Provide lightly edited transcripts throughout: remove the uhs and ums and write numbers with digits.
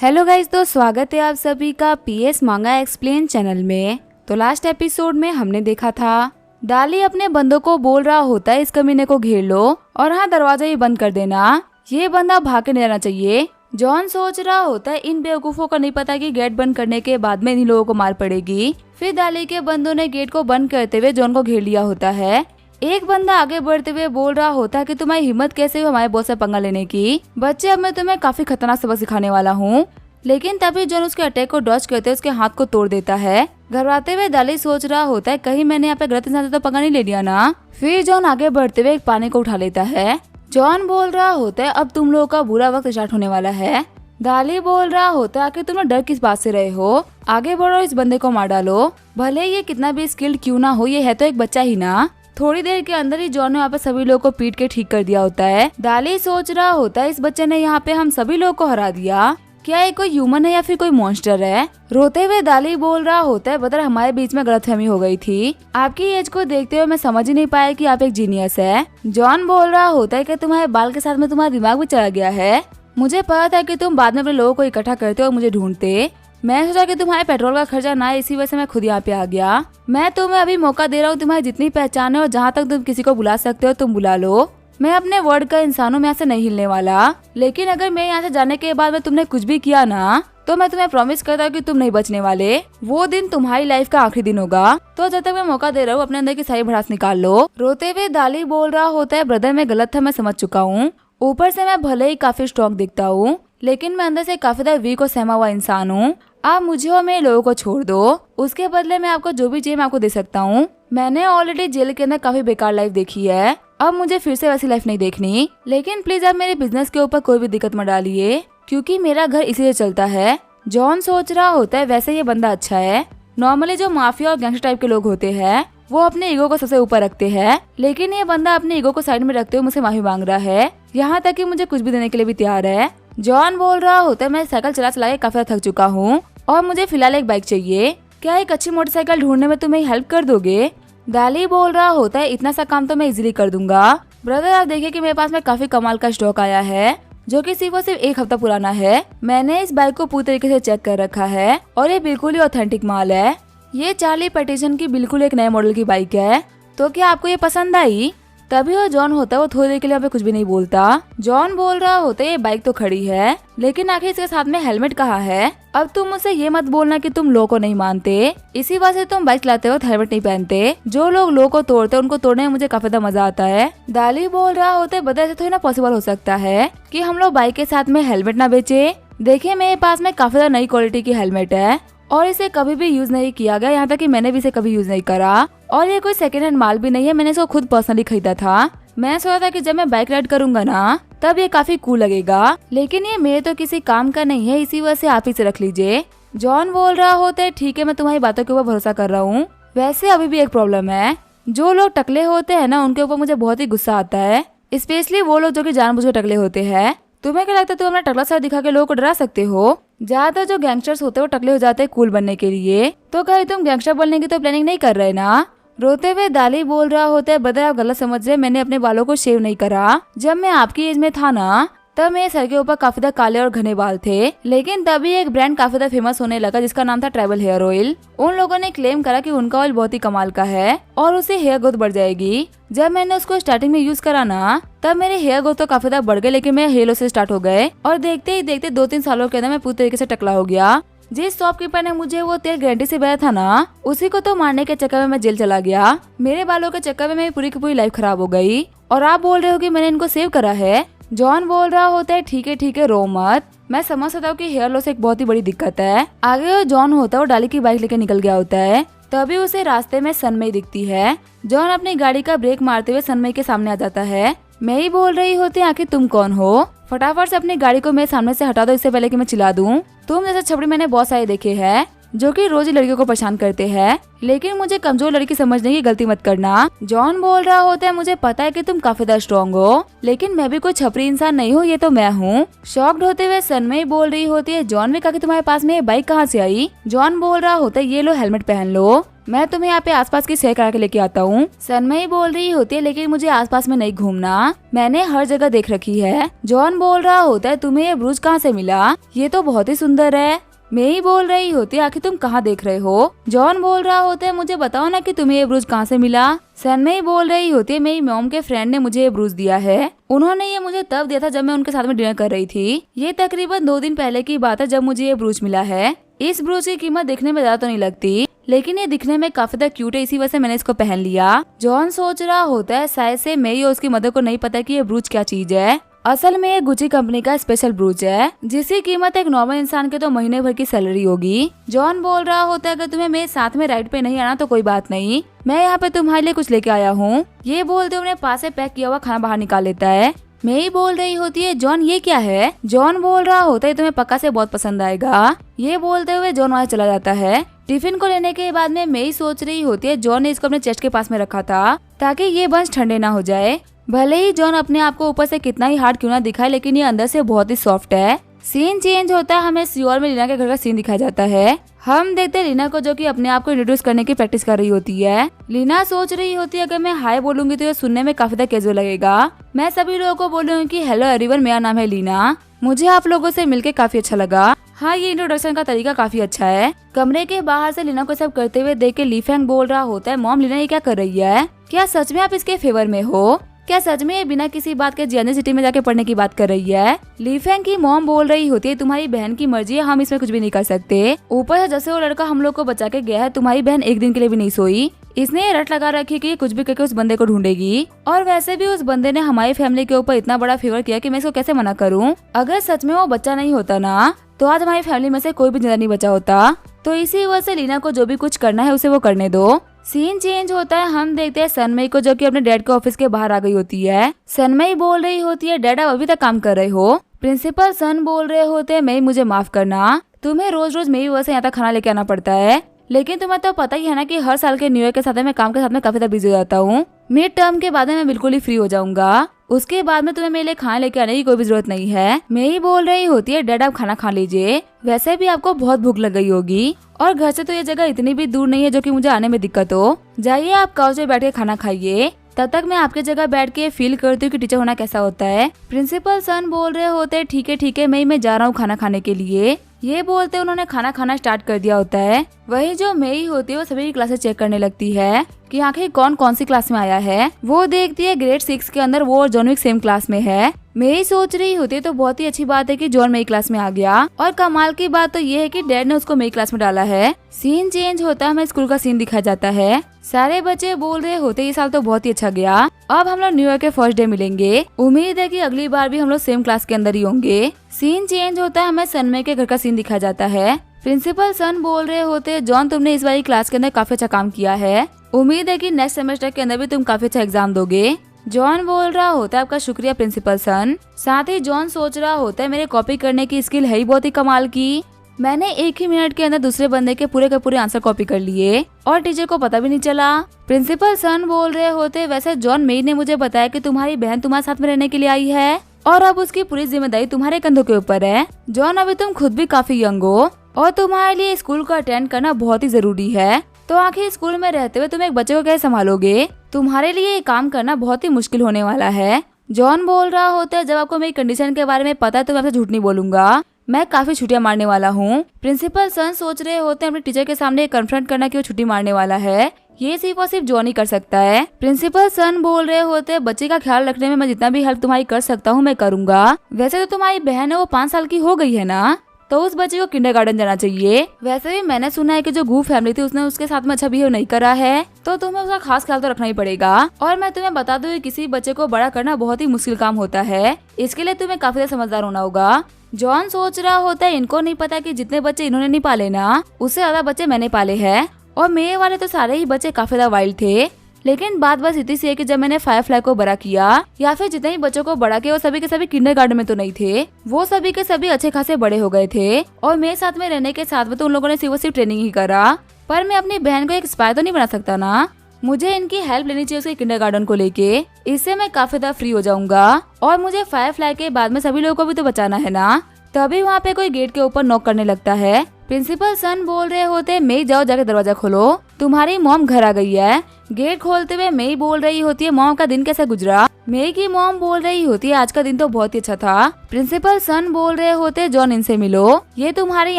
Hello guys, तो स्वागत है आप सभी का पीएस मांगा एक्सप्लेन चैनल में। तो लास्ट एपिसोड में हमने देखा था डाली अपने बंदों को बोल रहा होता है इस कमीने को घेर लो और हाँ दरवाजा ही बंद कर देना, ये बंदा भाग के नहीं जाना चाहिए। जॉन सोच रहा होता है इन बेवकूफों को नहीं पता कि गेट बंद करने के बाद में इन लोगों को मार पड़ेगी। फिर डाली के बंदों ने गेट को बंद करते हुए जॉन को घेर लिया होता है। एक बंदा आगे बढ़ते हुए बोल रहा होता है कि तुम्हारी हिम्मत कैसे हुई हमारे बॉस से पंगा लेने की। बच्चे, अब मैं तुम्हें काफी खतरनाक सबक सिखाने वाला हूँ। लेकिन तभी जॉन उसके अटैक को डॉज करते हुए उसके हाथ को तोड़ देता है। घबराते हुए डाली सोच रहा होता है कहीं मैंने यहाँ पे गलत इंसान से तो पंगा नहीं ले लिया ना। फिर जॉन आगे बढ़ते हुए एक पानी को उठा लेता है। जॉन बोल रहा होता है अब तुम लोगों का बुरा वक्त स्टार्ट होने वाला है। डाली बोल रहा होता है कि तुम लोग डर किस बात से रहे हो, आगे बढ़ो इस बंदे को मार डालो, भले ये कितना भी स्किल्ड क्यों ना हो, ये है तो एक बच्चा ही ना। थोड़ी देर के अंदर ही जॉन ने वहाँ पे सभी लोगों को पीट के ठीक कर दिया होता है। डाली सोच रहा होता है इस बच्चे ने यहाँ पे हम सभी लोगों को हरा दिया, क्या ये कोई ह्यूमन है या फिर कोई मॉन्स्टर है। रोते हुए डाली बोल रहा होता है बदर हमारे बीच में गलतफहमी हो गई थी, आपकी एज को देखते हुए मैं समझ ही नहीं पाया कि आप एक जीनियस है। जॉन बोल रहा होता है कि तुम्हारे बाल के साथ में तुम्हारा दिमाग भी चला गया है, मुझे पता था कि तुम बाद में अपने लोगों को इकट्ठा करते और मुझे ढूंढते, मैं सोचा कि तुम्हारे पेट्रोल का खर्चा ना, इसी वजह से मैं खुद यहाँ पे आ गया। मैं तुम्हें अभी मौका दे रहा हूँ, तुम्हारी जितनी पहचान है और जहाँ तक तुम किसी को बुला सकते हो तुम बुला लो। मैं अपने वर्ड का इंसान हूँ, मैं यहाँ से नहीं हिलने वाला, लेकिन अगर मैं यहाँ से जाने के बाद में तुमने कुछ भी किया ना तो मैं तुम्हें प्रॉमिस करता हूँ कि तुम नहीं बचने वाले। वो दिन तुम्हारी लाइफ का आखिरी दिन होगा, तो जब तक मैं मौका दे रहा हूँ अपने अंदर की सारी भड़ास निकाल लो। रोते हुए डाली बोल रहा होता है ब्रदर मैं गलत था, मैं समझ चुका हूँ, ऊपर से मैं भले ही काफी स्ट्रॉन्ग दिखता हूँ लेकिन मैं अंदर से काफी ज्यादा वीक और सहमा हुआ इंसान हूँ। आप मुझे और मेरे लोगों को छोड़ दो, उसके बदले में आपको जो भी चाहिए मैं आपको दे सकता हूँ। मैंने ऑलरेडी जेल के अंदर काफी बेकार लाइफ देखी है, अब मुझे फिर से वैसी लाइफ नहीं देखनी, लेकिन प्लीज आप मेरे बिजनेस के ऊपर कोई भी दिक्कत मत डालिए क्योंकि मेरा घर इसी से चलता है। जॉन सोच रहा होता है वैसे ये बंदा अच्छा है, नॉर्मली जो माफिया और गैंगस्टर टाइप के लोग होते हैं वो अपने ईगो को सबसे ऊपर रखते हैं, लेकिन ये बंदा अपने ईगो को साइड में रखते हुए मुझसे माफी मांग रहा है, यहाँ तक कि मुझे कुछ भी देने के लिए भी तैयार है। जॉन बोल रहा होता है मैं साइकिल चला चला के काफी थक चुका हूँ और मुझे फिलहाल एक बाइक चाहिए, क्या एक अच्छी मोटरसाइकिल ढूंढने में तुम मेरी हेल्प कर दोगे। डाली बोल रहा होता है इतना सा काम तो मैं इजीली कर दूंगा ब्रदर, आप देखिए कि मेरे पास में काफी कमाल का स्टॉक आया है जो कि सिर्फ और सिर्फ एक हफ्ता पुराना है। मैंने इस बाइक को पूरी तरीके से चेक कर रखा है और ये बिल्कुल ही ऑथेंटिक माल है, ये चार्ली पैटिसन की बिल्कुल एक नए मॉडल की बाइक है, तो क्या आपको ये पसंद आई। तभी वो जॉन होता है वो थोड़ी देर के लिए यहाँ पे कुछ भी नहीं बोलता। जॉन बोल रहा होता है ये बाइक तो खड़ी है लेकिन आखिर इसके साथ में हेलमेट कहाँ है। अब तुम मुझसे ये मत बोलना कि तुम लो को नहीं मानते, इसी वजह से तुम बाइक चलाते वक्त हेलमेट नहीं पहनते। जो लोग लो को तोड़ते हैं उनको तोड़ने में मुझे काफी ज्यादा मजा आता है। डाली बोल रहा होता है बता ऐसे थोड़ी ना पॉसिबल हो सकता है कि हम लोग बाइक के साथ में हेलमेट ना बेचे, देखिए मेरे पास में काफी ज्यादा नई क्वालिटी की हेलमेट है और इसे कभी भी यूज नहीं किया गया, यहाँ तक कि मैंने भी इसे कभी यूज नहीं करा और ये कोई सेकंड हैंड माल भी नहीं है, मैंने इसको खुद पर्सनली खरीदा था। मैं सोचा था कि जब मैं बाइक राइड करूंगा ना तब ये काफी कूल लगेगा, लेकिन ये मेरे तो किसी काम का नहीं है, इसी वजह से आप ही से रख लीजिए। जॉन बोल रहा होता है ठीक है मैं तुम्हारी बातों के ऊपर भरोसा कर रहा हूँ, वैसे अभी भी एक प्रॉब्लम है, जो लोग टकले होते हैं ना उनके ऊपर मुझे बहुत ही गुस्सा आता है, स्पेशली वो लोग जो कि जानबूझ के टकले होते हैं। तुम्हें क्या लगता है तुम अपना टकला सा दिखा के लोगों को डरा सकते हो। ज्यादातर जो गैंगस्टर्स होते हैं वो टकले हो जाते हैं कूल बनने के लिए, तो कहीं तुम गैंगस्टर बनने की तो प्लानिंग नहीं कर रहे ना। रोते हुए डाली बोल रहा होता है ब्रदर आप गलत समझ रहे, मैंने अपने बालों को शेव नहीं करा, जब मैं आपकी एज में था ना तब मेरे सर के ऊपर काफी ज्यादा काले और घने बाल थे, लेकिन तभी एक ब्रांड काफी ज्यादा फेमस होने लगा जिसका नाम था ट्राइबल हेयर ऑयल। उन लोगों ने क्लेम करा कि उनका ऑयल बहुत ही कमाल का है और उससे हेयर ग्रोथ बढ़ जाएगी। जब मैंने उसको स्टार्टिंग में यूज करा ना तब मेरे हेयर ग्रोथ तो काफी ज्यादा बढ़ गए, लेकिन मेरे हेयर लॉस से स्टार्ट हो गए और देखते ही देखते 2-3 सालों के अंदर मैं पूरी तरीके से टकला हो गया। जिस शॉपकीपर ने मुझे वो तेल गारंटी से बेचा था ना उसी को तो मारने के चक्कर में मैं जेल चला गया, मेरे बालों के चक्कर में मेरी पूरी की पूरी लाइफ खराब हो गई और आप बोल रहे हो कि मैंने इनको सेव करा है। जॉन बोल रहा होता है ठीक है रो मत, मैं समझ सकता हूँ कि हेयर लॉस एक बहुत ही बड़ी दिक्कत है। आगे वो जॉन होता है वो डाली की बाइक लेके निकल गया होता है, तभी उसे रास्ते में सनमई दिखती है। जॉन अपनी गाड़ी का ब्रेक मारते हुए सनमई के सामने आ जाता है। मैं ही बोल रही होती है आखिर तुम कौन हो, फटाफट से अपनी गाड़ी को मेरे सामने से हटा दो इससे पहले कि मैं चिल्ला दूं। तुम जैसे छपड़ी मैंने बहुत सारे देखे हैं जो कि रोज ही लड़कियों को परेशान करते हैं, लेकिन मुझे कमजोर लड़की समझने की गलती मत करना। जॉन बोल रहा होता है मुझे पता है कि तुम काफी ज्यादा स्ट्रॉन्ग हो, लेकिन मैं भी कोई छपरी इंसान नहीं हूँ, ये तो मैं हूँ। शॉक्ड होते हुए सनमई बोल रही होती है जॉन ने कहा कि तुम्हारे पास में ये बाइक कहाँ से आई। जॉन बोल रहा होता है ये लो हेलमेट पहन लो, मैं तुम्हें यहाँ पे आसपास की सैर करा के लेके आता हूँ। सनमई बोल रही होती है लेकिन मुझे आसपास में नहीं घूमना, मैंने हर जगह देख रखी है। जॉन बोल रहा होता है तुम्हें ये ब्रूच कहाँ से मिला, ये तो बहुत ही सुंदर है। मेई बोल रही होती है आखिर तुम कहाँ देख रहे हो। जॉन बोल रहा होता है मुझे बताओ ना कि तुम्हें ये ब्रूच कहाँ से मिला। सनमई बोल रही होती है मेरी मॉम के फ्रेंड ने मुझे ये ब्रूच दिया है, उन्होंने ये मुझे तब दिया था जब मैं उनके साथ में डिनर कर रही थी। ये तकरीबन 2 दिन पहले की बात है जब मुझे ये ब्रूच मिला है। इस ब्रूच की कीमत दिखने में ज्यादा तो नहीं लगती लेकिन ये दिखने में काफी ज्यादा क्यूट है, इसी वजह से मैंने इसको पहन लिया। जॉन सोच रहा होता है शायद से मेई और उसकी मदर को नहीं पता कि ये ब्रूच क्या चीज है। असल में ये गुची कंपनी का स्पेशल ब्रूच है जिसकी कीमत एक नॉर्मल इंसान के तो महीने भर की सैलरी होगी। जॉन बोल रहा होता है कि तुम्हें मेरे साथ में राइड पे नहीं आना तो कोई बात नहीं, मैं यहाँ पे तुम्हारे लिए कुछ लेके आया हूँ। ये बोलते हुए पास से पैक किया हुआ खाना बाहर निकाल लेता है। मेई बोल रही होती है जॉन ये क्या है। जॉन बोल रहा होता है तुम्हें पक्का से बहुत पसंद आएगा। ये बोलते हुए जॉन वहाँ चला जाता है। टिफिन को लेने के बाद में मेई सोच रही होती है जॉन ने इसको अपने चेस्ट के पास में रखा था ताकि ये बंच ठंडे ना हो जाए। भले ही जॉन अपने आप को ऊपर से कितना ही हार्ड क्यों ना दिखाए लेकिन ये अंदर से बहुत ही सॉफ्ट है। सीन चेंज होता है, हमें सियोल में लीना के घर का सीन दिखाया जाता है। हम देखते हैं लीना को जो कि अपने आप को इंट्रोड्यूस करने की प्रैक्टिस कर रही होती है। लीना सोच रही होती है अगर मैं हाय बोलूंगी तो ये सुनने में काफी ज्यादा कैजुअल लगेगा। मैं सभी लोगों को बोलूंगी कि हेलो एवरीवन, मेरा नाम है लीना, मुझे आप लोगों से मिलके काफी अच्छा लगा। हाँ, ये इंट्रोडक्शन का तरीका काफी अच्छा है। कमरे के बाहर से लीना को सब करते हुए देख के ली फेंग बोल रहा होता है मॉम लीना ये क्या कर रही है, क्या सच में आप इसके फेवर में हो, क्या सच में ये बिना किसी बात के जियानी सिटी में जाके पढ़ने की बात कर रही है। ली फेंग की मॉम बोल रही होती है तुम्हारी बहन की मर्जी है, हम इसमें कुछ भी नहीं कर सकते। ऊपर से जैसे वो लड़का हम लोग को बचा के गया है, तुम्हारी बहन एक दिन के लिए भी नहीं सोई, इसने ये रट लगा रखी कि कुछ भी करके उस बंदे को ढूंढेगी। और वैसे भी उस बंदे ने हमारी फैमिली के ऊपर इतना बड़ा फेवर किया कि मैं इसको कैसे मना करूं। अगर सच में वो बच्चा नहीं होता ना तो आज हमारी फैमिली में से कोई भी जिंदा नहीं बचा होता। तो इसी वजह से लीना को जो भी कुछ करना है उसे वो करने दो। सीन चेंज होता है, हम देखते हैं सनमई को जो कि अपने डैड के ऑफिस के बाहर आ गई होती है। सनमई बोल रही होती है डैड आप अभी तक काम कर रहे हो। प्रिंसिपल सन बोल रहे होते हैं मई मुझे माफ करना, तुम्हें रोज रोज मेरी वजह से यहाँ तक खाना लेके आना पड़ता है, लेकिन तुम्हें तो पता ही है ना कि हर साल के न्यू ईयर के साथ मैं काम के साथ में काफी ज्यादा बिजी हो जाता हूँ। मिड टर्म के बाद में मैं बिल्कुल ही फ्री हो जाऊंगा, उसके बाद में तुम्हें मेरे लिए खाना लेके आने की कोई भी जरूरत नहीं है। मेरी बोल रही होती है डैड आप खाना खा लीजिए, वैसे भी आपको बहुत भूख लग गई होगी और घर से तो ये जगह इतनी भी दूर नहीं है जो कि मुझे आने में दिक्कत हो। जाइए आप काउच पे बैठ के खाना खाइए, तब तक मैं आपके जगह बैठ के फील करती हूँ कि टीचर होना कैसा होता है। प्रिंसिपल सन बोल रहे होते हैं ठीक है मैं जा रहा हूँ खाना खाने के लिए। ये बोलते उन्होंने खाना खाना स्टार्ट कर दिया होता है। वही जो मेई होती है वो सभी क्लासेस चेक करने लगती है कि आखिर कौन कौन सी क्लास में आया है। वो देखती है ग्रेड 6 के अंदर वो और जॉन सेम क्लास में है। मेई सोच रही होती है तो बहुत ही अच्छी बात है कि जॉन मेरी क्लास में आ गया, और कमाल की बात तो ये है कि डैड ने उसको मेरी क्लास में डाला है। सीन चेंज होता है, हमें स्कूल का सीन दिखाया जाता है। सारे बच्चे बोल रहे होते ये साल तो बहुत ही अच्छा गया, अब हम लोग न्यू ईयर के फर्स्ट डे मिलेंगे, उम्मीद है कि अगली बार भी हम लोग सेम क्लास के अंदर ही होंगे। सीन चेंज होता है, हमें सनमई के घर का सीन दिखाया जाता है। प्रिंसिपल सन बोल रहे होते जॉन तुमने इस बार क्लास के अंदर काफी अच्छा काम किया है, उम्मीद है कि नेक्स्ट सेमेस्टर के अंदर भी तुम काफी अच्छा एग्जाम दोगे। जॉन बोल रहा होता है आपका शुक्रिया प्रिंसिपल सन। साथ ही जॉन सोच रहा होता है मेरे कॉपी करने की स्किल है ही बहुत ही कमाल की, मैंने एक ही मिनट के अंदर दूसरे बंदे के पूरे आंसर कॉपी कर लिए और टीचर को पता भी नहीं चला। प्रिंसिपल सन बोल रहे होते वैसे जॉन मेई ने मुझे बताया कि तुम्हारी बहन तुम्हारे साथ में रहने के लिए आई है और अब उसकी पूरी जिम्मेदारी तुम्हारे कंधों के ऊपर है। जॉन अभी तुम खुद भी काफी यंग हो और तुम्हारे लिए स्कूल को अटेंड करना बहुत ही जरूरी है, तो आखिर स्कूल में रहते हुए तुम एक बच्चे को कैसे संभालोगे, तुम्हारे लिए ये काम करना बहुत ही मुश्किल होने वाला है। जॉन बोल रहा होता है जब आपको मेरी कंडीशन के बारे में पता है तो मैं आपसे झूठ नहीं बोलूंगा, मैं काफी छुट्टियां मारने वाला हूँ। प्रिंसिपल सन सोच रहे होते हैं अपने टीचर के सामने कन्फ्रंट करना कि वो छुट्टी मारने वाला है, ये सिर्फ और सिर्फ जॉन ही कर सकता है। प्रिंसिपल सन बोल रहे होते हैं बच्चे का ख्याल रखने में मैं जितना भी हेल्प तुम्हारी कर सकता हूँ मैं करूंगा। वैसे तो तुम्हारी बहन है वो 5 साल की हो गई है ना, तो उस बच्चे को किंडरगार्टन जाना चाहिए। वैसे भी मैंने सुना है कि जो गू फैमिली थी उसने उसके साथ में अच्छा बिहेव नहीं करा है, तो तुम्हें उसका खास ख्याल तो रखना ही पड़ेगा। और मैं तुम्हें बता दूं किसी बच्चे को बड़ा करना बहुत ही मुश्किल काम होता है, इसके लिए तुम्हें काफी समझदार होना होगा। जॉन सोच रहा होता है इनको नहीं पता कि जितने बच्चे इन्होंने नहीं पाले ना उससे ज्यादा बच्चे मैंने पाले हैं, और मेरे वाले तो सारे ही बच्चे काफी ज्यादा वाइल्ड थे। लेकिन बात बस इतनी सी है कि जब मैंने फायरफ्लाई को बड़ा किया या फिर जितने ही बच्चों को बड़ा किया वो सभी के सभी किंडरगार्टन में तो नहीं थे, वो सभी के सभी अच्छे खासे बड़े हो गए थे और मेरे साथ में रहने के साथ में तो उन लोगों ने सिर्फ ट्रेनिंग ही करा। पर मैं अपनी बहन को एक स्पाई तो नहीं बना सकता ना, मुझे इनकी हेल्प लेनी चाहिए उसके किंडरगार्टन को लेके, इससे मैं काफी ज्यादा फ्री हो जाऊंगा। और मुझे फायरफ्लाई के बाद में सभी लोगों को भी तो बचाना है ना। तभी वहाँ पे कोई गेट के ऊपर नॉक करने लगता है। प्रिंसिपल सन बोल रहे होते मेई जाओ जाके दरवाजा खोलो, तुम्हारी मॉम घर आ गई है। गेट खोलते हुए मेई बोल रही होती है मॉम का दिन कैसा गुजरा। मेई की मॉम बोल रही होती है आज का दिन तो बहुत ही अच्छा था। प्रिंसिपल सन बोल रहे होते जॉन इनसे मिलो, ये तुम्हारी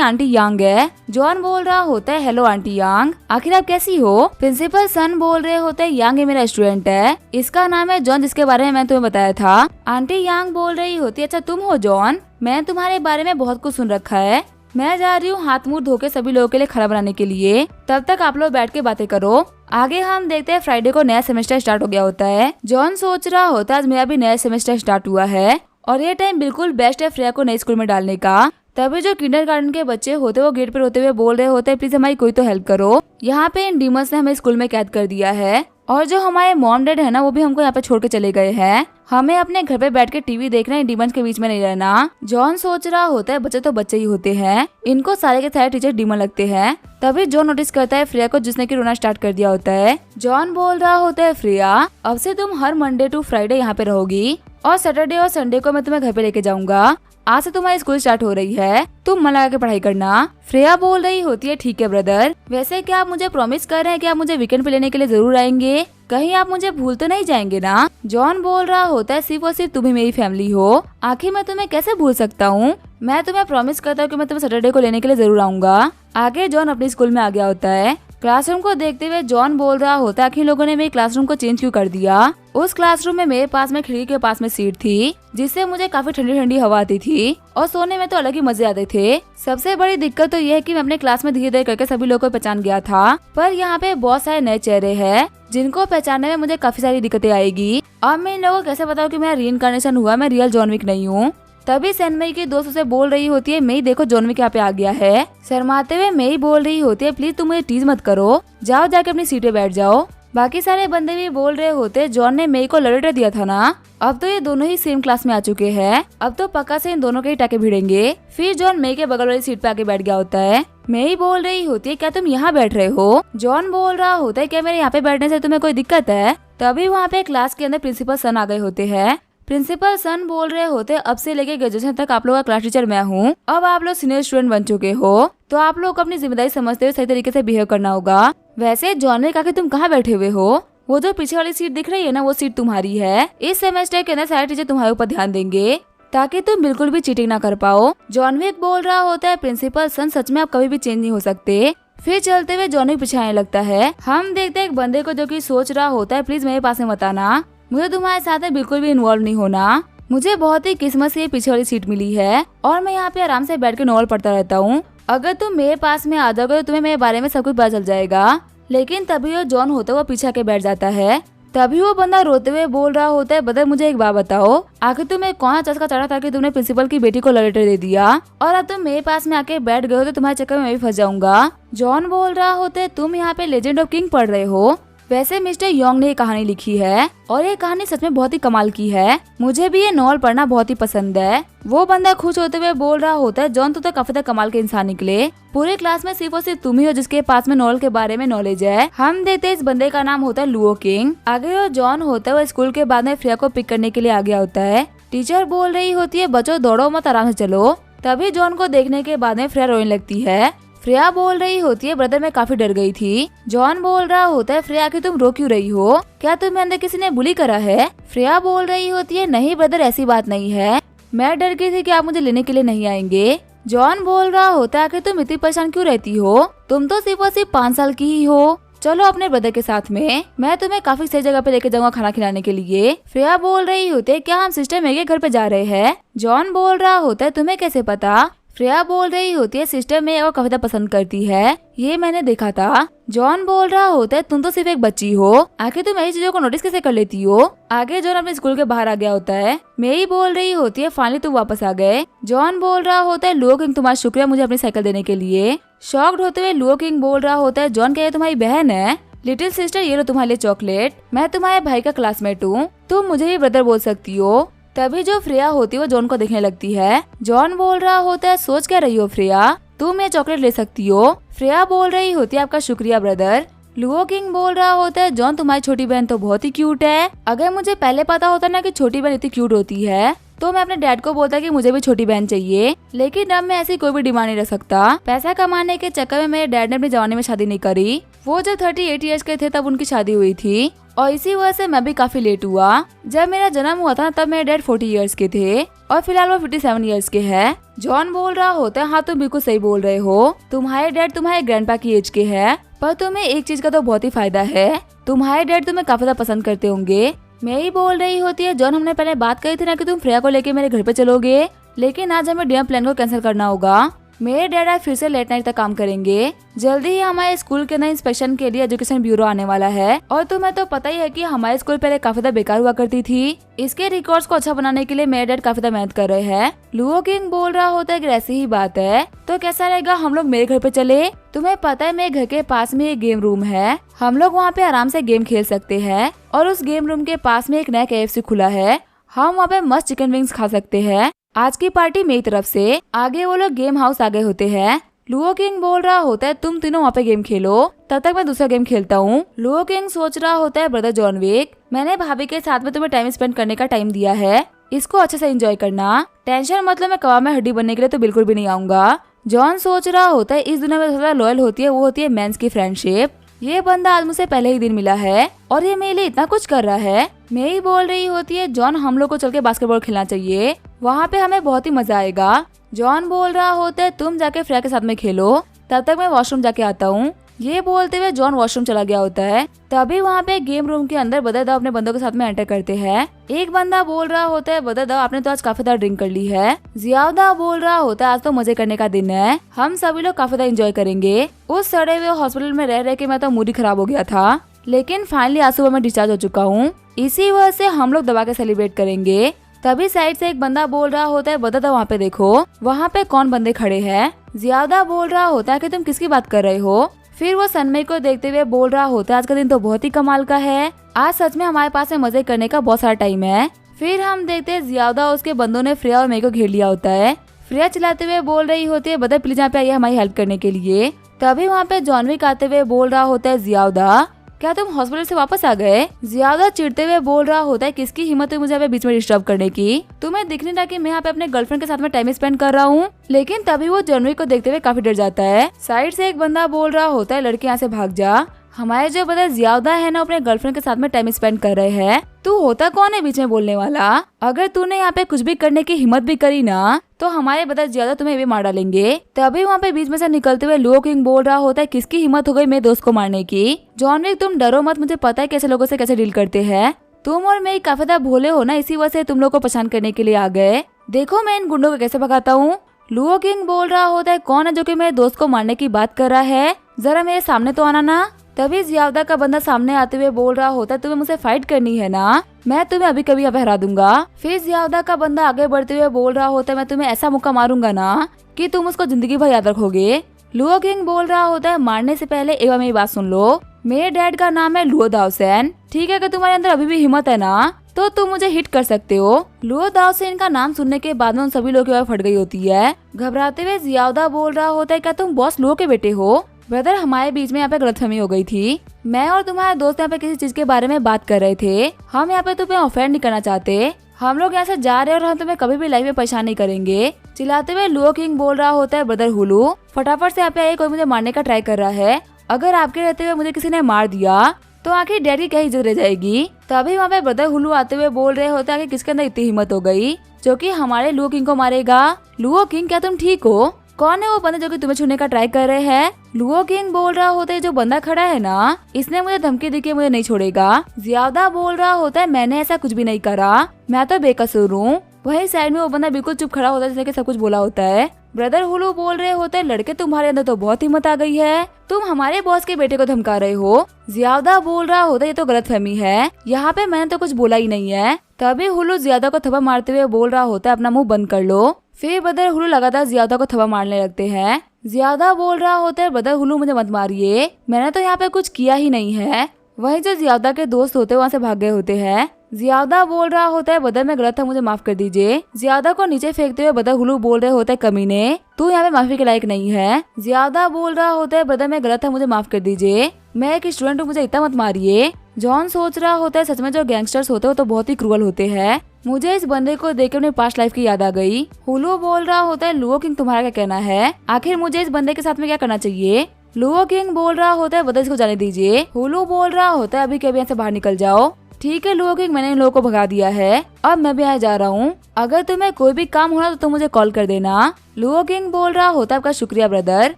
आंटी यांग है। जॉन बोल रहा होता है हेलो आंटी यांग, आखिर आप कैसी हो। प्रिंसिपल सन बोल रहे होते यांग ये मेरा स्टूडेंट है, इसका नाम है जॉन जिसके बारे में मैं तुम्हें बताया था। आंटी यांग बोल रही होती अच्छा तुम हो जॉन, मैं तुम्हारे बारे में बहुत कुछ सुन रखा है, मैं जा रही हूँ हाथ मुंह धो के सभी लोगों के लिए खाना बनाने के लिए, तब तक आप लोग बैठ के बातें करो। आगे हम देखते हैं फ्राइडे को नया सेमेस्टर स्टार्ट हो गया होता है। जॉन सोच रहा होता है आज मेरा भी नया सेमेस्टर स्टार्ट हुआ है और ये टाइम बिल्कुल बेस्ट है फ्रेया को नई स्कूल में डालने का। तभी जो किंडरगार्टन के बच्चे होते वो गेट पर होते हुए बोल रहे होते प्लीज हमारी कोई तो हेल्प करो, यहाँ पे इन डीमंस ने हमें स्कूल में कैद कर दिया है और जो हमारे मॉम डैड है ना वो भी हमको यहाँ पे छोड़ के चले गए हैं, हमें अपने घर पे बैठ के टीवी देखना, इन डीमंस के बीच में नहीं रहना। जॉन सोच रहा होता है बच्चे तो बच्चे ही होते हैं, इनको सारे के सारे टीचर डीमन लगते हैं। तभी जॉन नोटिस करता है फ्रेया को जिसने की रोना स्टार्ट कर दिया होता है। जॉन बोल रहा होता है फ्रेया अब से तुम हर मंडे टू फ्राइडे यहाँ पे रहोगी और सैटरडे और संडे को मैं तुम्हें घर पे लेके जाऊंगा, आज से तुम्हारी स्कूल स्टार्ट हो रही है, तुम मन लगा के पढ़ाई करना। फ्रेया बोल रही होती है ठीक है ब्रदर, वैसे क्या आप मुझे प्रॉमिस कर रहे हैं कि आप मुझे वीकेंड पे लेने के लिए जरूर आएंगे, कहीं आप मुझे भूल तो नहीं जाएंगे ना। जॉन बोल रहा होता है सिर्फ और सिर्फ तुम ही मेरी फैमिली हो, आखिर मैं तुम्हें कैसे भूल सकता हूँ, मैं तुम्हें प्रॉमिस करता हूँ कि मैं तुम्हें सैटरडे को लेने के लिए जरूर आऊंगा। आगे जॉन अपनी स्कूल में आ गया होता है। क्लासरूम को देखते हुए जॉन बोल रहा होता है आखिर लोगों ने मेरे क्लासरूम को चेंज क्यों कर दिया। उस क्लासरूम में मेरे पास में खिड़की के पास में सीट थी जिससे मुझे काफी ठंडी ठंडी हवा आती थी और सोने में तो अलग ही मजे आते थे। सबसे बड़ी दिक्कत तो यह है कि मैं अपने क्लास में धीरे धीरे करके सभी लोगों को पहचान गया था, पर यहाँ पे बहुत सारे नए चेहरे हैं जिनको पहचानने में मुझे काफी सारी दिक्कतें आएगी। अब मैं इन लोगों को कैसे बताऊँ कि मेरा रीइंकार्नेशन हुआ, मैं रियल जॉन विक नहीं हूँ। तभी सैनमई की दोस्त उसे बोल रही होती है मेई देखो जॉन विक यहाँ पे आ गया है। शर्माते हुए मेई बोल रही होती है प्लीज तुम मुझे टीज मत करो, जाओ जाके अपनी सीट पे बैठ जाओ। बाकी सारे बंदे भी बोल रहे होते जॉन ने मेई को लव लेटर दिया था ना, अब तो ये दोनों ही सेम क्लास में आ चुके हैं, अब तो पक्का से इन दोनों के ही टाके भिड़ेंगे। फिर जॉन मेई के बगल वाली सीट पे आके बैठ गया होता है। मेई बोल रही होती है क्या तुम यहाँ बैठ रहे हो। जॉन बोल रहा होता है क्या मेरे यहाँ पे बैठने से तुम्हें कोई दिक्कत है। तभी वहाँ पे क्लास के अंदर प्रिंसिपल सन आ गए होते हैं। प्रिंसिपल सन बोल रहे होते अब से लेके ग्रेजुएशन तक आप लोग का क्लास टीचर मैं हूँ, अब आप लोग सीनियर स्टूडेंट बन चुके हो तो आप लोग अपनी जिम्मेदारी समझते हुए सही तरीके से बिहेव करना होगा। वैसे जॉन विक आके तुम कहाँ बैठे हुए हो, वो जो पीछे वाली सीट दिख रही है ना वो सीट तुम्हारी है। इस सेमेस्टर के अंदर सारे टीचर तुम्हारे ऊपर ध्यान देंगे ताकि तुम बिल्कुल भी चीटिंग ना कर पाओ। जॉन विक बोल रहा होता है प्रिंसिपल सन सच में आप कभी भी चेंज नहीं हो सकते। फिर चलते हुए जॉन विक पीछे आने लगता है। हम देखते हैं एक बंदे को जो कि सोच रहा होता है प्लीज मेरे पास में मत आना, मुझे तुम्हारे साथ में बिल्कुल भी इन्वॉल्व नहीं होना, मुझे बहुत ही किस्मत से पीछे वाली सीट मिली है और मैं यहाँ पे आराम से बैठ के नॉवल पढ़ता रहता हूँ, अगर तुम मेरे पास में आ जाओगे तो तुम्हें मेरे बारे में सब कुछ पता चल जाएगा। लेकिन तभी वो जॉन होता है वो पीछे आके बैठ जाता है। तभी वो बंदा रोते हुए बोल रहा होता है ब्रदर मुझे एक बात बताओ, आखिर तुम्हें कौन चस्का चढ़ा था कि तुमने प्रिंसिपल की बेटी को लव लेटर दे दिया और अब तुम मेरे पास में आके बैठ गए हो तो तुम्हारे चक्कर में मैं भी फंस जाऊंगा। जॉन बोल रहा होता है तुम यहाँ पे लेजेंड ऑफ किंग पढ़ रहे हो, वैसे मिस्टर योंग ने ये कहानी लिखी है और ये कहानी सच में बहुत ही कमाल की है, मुझे भी ये नॉवल पढ़ना बहुत ही पसंद है। वो बंदा खुश होते हुए बोल रहा होता है जॉन तो काफी तक कमाल के इंसान निकले, पूरे क्लास में सिर्फ और सिर्फ तुम ही हो जिसके पास में नॉवल के बारे में नॉलेज है। हम देखते हैं इस बंदे का नाम होता है लुओ किंग। आगे वो जॉन होता है वो स्कूल के बाद में फ्रेया को पिक करने के लिए आ गया होता है। टीचर बोल रही होती है बच्चों दौड़ो मत आराम से चलो। तभी जॉन को देखने के बाद में फ्रेया रोने लगती है। फ्रेया बोल रही होती है ब्रदर मैं काफी डर गई थी। जॉन बोल रहा होता है फ्रेया आखिर तुम रो क्यों रही हो, क्या तुम्हें अंदर किसी ने बुली करा है। फ्रेया बोल रही होती है नहीं ब्रदर ऐसी बात नहीं है, मैं डर गई थी कि आप मुझे लेने के लिए नहीं आएंगे। जॉन बोल रहा होता है आखिर तुम इतनी परेशान क्यों रहती हो, तुम तो सिर्फ और सिर्फ 5 साल की ही हो, चलो अपने ब्रदर के साथ में, मैं तुम्हें काफी सही जगह पे लेके जाऊंगा खाना खिलाने के लिए। फ्रेया बोल रही होती है क्या हम सिस्टर मे के घर पे जा रहे हैं। जॉन बोल रहा होता है तुम्हें कैसे पता। फ्रेया बोल रही होती है सिस्टर मे और कविता पसंद करती है, ये मैंने देखा था। जॉन बोल रहा होता है तुम तो सिर्फ एक बच्ची हो, आखिर तुम ऐसी चीजों को नोटिस कैसे कर लेती हो। आगे जॉन अपने स्कूल के बाहर आ गया होता है। मेरी बोल रही होती है फाइनली तुम वापस आ गए। जॉन बोल रहा होता है लुओ किंग तुम्हारा शुक्रिया मुझे अपनी साइकिल देने के लिए। शॉक्ड होते हुए लुओ किंग बोल रहा होता है जॉन क्या ये तुम्हारी बहन है। लिटिल सिस्टर ये लो तुम्हारे लिए चॉकलेट, मैं तुम्हारे भाई का क्लासमेट हूँ, तुम मुझे भी ब्रदर बोल सकती हो। तभी जो फ्रेया होती है वो जॉन को देखने लगती है। जॉन बोल रहा होता है सोच क्या रही हो फ्रेया, तुम ये चॉकलेट ले सकती हो। फ्रेया बोल रही होती है आपका शुक्रिया ब्रदर। लुओ किंग बोल रहा होता है जॉन तुम्हारी छोटी बहन तो बहुत ही क्यूट है, अगर मुझे पहले पता होता ना कि छोटी बहन इतनी क्यूट होती है तो मैं अपने डैड को बोलता कि मुझे भी छोटी बहन चाहिए, लेकिन अब मैं ऐसी कोई भी डिमांड नहीं रख सकता। पैसा कमाने के चक्कर में मेरे डैड ने अपनी जवानी में शादी नहीं करी। वो जब 38 ईयर्स के थे तब उनकी शादी हुई थी और इसी वजह से मैं भी काफी लेट हुआ। जब मेरा जन्म हुआ था तब मेरे डैड 40 ईयर्स के थे और फिलहाल वो 57 ईयर्स के हैं। जॉन बोल रहा होता है, हाँ तुम बिल्कुल सही बोल रहे हो, तुम्हारे डैड तुम्हारे ग्रैंडपा की एज के हैं, पर तुम्हें एक चीज का तो बहुत ही फायदा है, तुम्हारे डैड तुम्हें काफी ज्यादा पसंद करते होंगे। मेरी बोल रही होती है, जॉन हमने पहले बात करी थी ना कि तुम फ्रेया को लेके मेरे घर पे चलोगे, लेकिन आज हमें डिनर प्लान को कैंसिल करना होगा। मेरे डैड आज फिर से लेट नाइट तक काम करेंगे। जल्दी ही हमारे स्कूल के नए इंस्पेक्शन के लिए एजुकेशन ब्यूरो आने वाला है और तुम्हें तो पता ही है कि हमारी स्कूल पहले काफी ज्यादा बेकार हुआ करती थी। इसके रिकॉर्ड्स को अच्छा बनाने के लिए मेरे डैड काफी ज्यादा मेहनत कर रहे हैं। लुओ किंग बोल रहा होता है कि ऐसी ही बात है तो कैसा रहेगा हम लोग मेरे घर पे चले। तुम्हें पता है मेरे घर के पास में एक गेम रूम है, हम लोग वहाँ पे आराम से गेम खेल सकते हैं और उस गेम रूम के पास में एक नया KFC खुला है, हम वहाँ पे मस्त चिकन विंग्स खा सकते हैं। आज की पार्टी मेरी तरफ से। आगे वो लोग गेम हाउस आ गए होते हैं। लुओ किंग बोल रहा होता है तुम तीनों वहाँ पे गेम खेलो, तब तक मैं दूसरा गेम खेलता हूँ। लुओ किंग सोच रहा होता है ब्रदर जॉन विक, मैंने भाभी के साथ में तुम्हें टाइम स्पेंड करने का टाइम दिया है, इसको अच्छे से एंजॉय करना। टेंशन मतलब मैं कबाब में हड्डी बनने के लिए तो बिल्कुल भी नहीं आऊंगा। जॉन सोच रहा होता है इस दुनिया में सबसे लॉयल होती है वो होती है मेंस की फ्रेंडशिप। ये बंदा आज मुझसे पहले ही दिन मिला है और ये मेरे लिए इतना कुछ कर रहा है। मेरी बोल रही होती है जॉन हम लोग को चल के बास्केटबॉल खेलना चाहिए, वहाँ पे हमें बहुत ही मजा आएगा। जॉन बोल रहा होता है तुम जाके फ्रेया के साथ में खेलो, तब तक मैं वॉशरूम जाके आता हूँ। ये बोलते हुए जॉन वॉशरूम चला गया होता है। तभी वहाँ पे गेम रूम के अंदर बदर दाव अपने बंदों के साथ में एंटर करते हैं। एक बंदा बोल रहा होता है बदर दाव आपने तो आज काफी ज्यादा ड्रिंक कर ली है। जियादा बोल रहा होता है आज तो मजे करने का दिन है, हम सभी लोग काफी ज्यादा एंजॉय करेंगे। उस सड़े हुए हॉस्पिटल में रह के मैं तो मूड ही खराब हो गया था, लेकिन फाइनली आज सुबह मैं डिस्चार्ज हो चुका हूँ, इसी वजह से हम लोग दबा के सेलिब्रेट करेंगे। तभी साइड से एक बंदा बोल रहा होता है बता वहाँ पे देखो वहाँ पे कौन बंदे खड़े हैं। ज्यादा बोल रहा होता है कि तुम किसकी बात कर रहे हो। फिर वो सनमई को देखते हुए बोल रहा होता है आज का दिन तो बहुत ही कमाल का है, आज सच में हमारे पास में मजे करने का बहुत सारा टाइम है। फिर हम देखते हैं ज्यादा उसके बंदों ने फ्रेया और मई को घेर लिया होता है। फ्रेया चिल्लाते हुए बोल रही होती है बदर प्लीज यहाँ पे आइए हमारी हेल्प करने के लिए। तभी वहाँ पे जॉन विक आते हुए बोल रहा होता है जियादा क्या तुम हॉस्पिटल से वापस आ गए। ज्यादा चिढ़ते हुए बोल रहा होता है किसकी हिम्मत है मुझे यहाँ बीच में डिस्टर्ब करने की, तुम्हें दिख नहीं रहा कि मैं यहाँ पे अपने गर्लफ्रेंड के साथ में टाइम स्पेंड कर रहा हूँ। लेकिन तभी वो जॉन विक को देखते हुए काफी डर जाता है। साइड से एक बंदा बोल रहा होता है लड़के यहाँ से भाग जा, हमारे जो ब्रदर ज्यादा है ना अपने गर्लफ्रेंड के साथ में टाइम स्पेंड कर रहे हैं, तू होता कौन है बीच में बोलने वाला। अगर तूने यहाँ पे कुछ भी करने की हिम्मत भी करी ना तो हमारे ब्रदर ज्यादा तुम्हें भी मार डालेंगे। तभी वहाँ पे बीच में से निकलते हुए लुओ किंग बोल रहा होता है किसकी हिम्मत हो गई मेरे दोस्त को मारने की। जॉन विक तुम डरो मत, मुझे पता है कैसे लोगों से कैसे डील करते हैं, तुम और मैं काफी ज्यादा भोले हो ना, इसी वजह से तुम लोग को परेशान करने के लिए आ गए, देखो मैं इन गुंडों को कैसे भगाता हूँ। लुओ किंग बोल रहा होता है कौन है जो कि मेरे दोस्त को मारने की बात कर रहा है, जरा मेरे सामने तो आना ना। तभी जियादा का बंदा सामने आते हुए बोल रहा होता है तुम्हें मुझसे फाइट करनी है ना, मैं तुम्हें अभी कभी यहाँ पे हरा दूंगा। फिर जियादा का बंदा आगे बढ़ते हुए बोल रहा होता है मैं तुम्हें ऐसा मुक्का मारूंगा ना कि तुम उसको जिंदगी भर याद रखोगे। लुओ किंग बोल रहा होता है मारने से पहले एक बार मेरी बात सुन लो, मेरे डैड का नाम है लुओ दाओसेन, ठीक है, अगर तुम्हारे अंदर अभी भी हिम्मत है ना तो तुम मुझे हिट कर सकते हो। लुओ दाओसेन का नाम सुनने के बाद में उन सभी लोगों की आवाज फट गई होती है। घबराते हुए जियादा बोल रहा होता है क्या तुम बॉस लुओ के बेटे हो। ब्रदर हमारे बीच में यहाँ पे गलतफहमी हो गई थी, मैं और तुम्हारे दोस्त यहाँ पे किसी चीज के बारे में बात कर रहे थे, हम यहाँ पे तुम्हें ऑफेंड नहीं करना चाहते, हम लोग यहाँ से जा रहे हैं और हम तुम्हें कभी भी लाइफ में परेशान नहीं करेंगे। चिल्लाते हुए लुओ किंग बोल रहा होता है ब्रदर हुलू फटाफट से यहाँ पे आइए, कोई मुझे मारने का ट्राई कर रहा है, अगर आपके रहते हुए मुझे किसी ने मार दिया तो आखिर डैड की क्या इज्जत रह जाएगी। तभी वहाँ पे ब्रदर हुलू आते हुए बोल रहे होते हैं कि किसके अंदर इतनी हिम्मत हो गई जो कि हमारे लुओ किंग को मारेगा। लुओ किंग क्या तुम ठीक हो, कौन है वो बंदा जो कि तुम्हें छूने का ट्राई कर रहे हैं। लुओ किंग बोल रहा होता है जो बंदा खड़ा है ना इसने मुझे धमकी दी कि मुझे नहीं छोड़ेगा। ज्यादा बोल रहा होता है मैंने ऐसा कुछ भी नहीं करा, मैं तो बेकसूर हूँ। वही साइड में वो बंदा बिल्कुल चुप खड़ा होता है जैसे कि सब कुछ बोला होता है। ब्रदर हुलू बोल रहे होते हैं लड़के तुम्हारे अंदर तो बहुत हिम्मत आ गई है, तुम हमारे बॉस के बेटे को धमका रहे हो। ज्यादा बोल रहा होता है ये तो गलतफहमी है, यहाँ पे मैंने तो कुछ बोला ही नहीं है। तभी हुलू ज्यादा को थप्पड़ मारते हुए बोल रहा होता है अपना मुंह बंद कर लो। फिर ब्रदर हुलू लगातार ज्यादा को थप्पड़ मारने लगते हैं। ज्यादा बोल रहा होता है ब्रदर हुलू मुझे मत मारिए, मैंने तो यहाँ पे कुछ किया ही नहीं है। वही जो ज्यादा के दोस्त होते वहाँ से भाग गए होते हैं। ज्यादा बोल रहा होता है ब्रदर मैं गलत था, मुझे माफ कर दीजिए। ज्यादा को नीचे फेंकते हुए ब्रदर हुलू बोल रहे होते हैं कमीने तू यहाँ पे माफी के लायक नहीं है। ज्यादा बोल रहा होता है ब्रदर मैं गलत था, मुझे माफ कर दीजिए, मैं एक स्टूडेंट हूँ, मुझे इतना मत मारिए। जॉन सोच रहा होता है सच में जो गैंगस्टर्स होते हैं वो तो बहुत ही क्रूअल होते हैं। मुझे इस बंदे को देख के अपने पास्ट लाइफ की याद आ गई। हुलू बोल रहा होता है लुओ किंग तुम्हारा क्या कहना है, आखिर मुझे इस बंदे के साथ में क्या करना चाहिए। लुओ किंग बोल रहा होता है बदल इसको जाने दीजिए। हुलू बोल रहा होता है अभी के अभी यहाँ से बाहर निकल जाओ। ठीक है लुओ किंग, मैंने इन लोगों को भगा दिया है, अब मैं भी यहाँ जा रहा हूँ। अगर तुम्हें कोई भी काम होना तो तुम मुझे कॉल कर देना। लुओ किंग बोल रहा होता है आपका शुक्रिया ब्रदर।